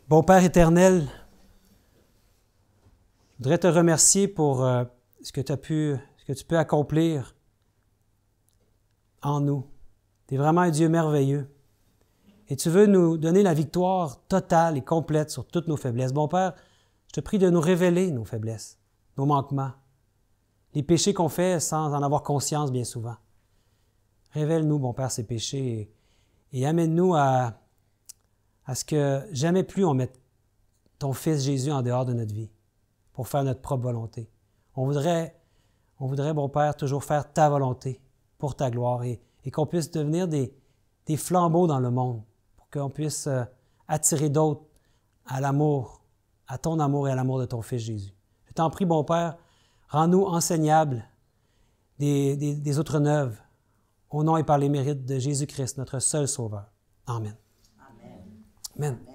[SPEAKER 1] Bon Père éternel, je voudrais te remercier pour ce que tu peux accomplir en nous. Tu es vraiment un Dieu merveilleux. Et tu veux nous donner la victoire totale et complète sur toutes nos faiblesses. Bon Père, je te prie de nous révéler nos faiblesses, nos manquements, les péchés qu'on fait sans en avoir conscience bien souvent. Révèle-nous, bon Père, ces péchés et amène-nous à ce que jamais plus on mette ton Fils Jésus en dehors de notre vie pour faire notre propre volonté. On voudrait, bon Père, toujours faire ta volonté pour ta gloire et qu'on puisse devenir des flambeaux dans le monde, pour qu'on puisse attirer d'autres à l'amour, à ton amour et à l'amour de ton Fils Jésus. Je t'en prie, bon Père, rends-nous enseignables des autres neuves, au nom et par les mérites de Jésus-Christ, notre seul Sauveur. Amen.
[SPEAKER 4] Amen.
[SPEAKER 1] Amen.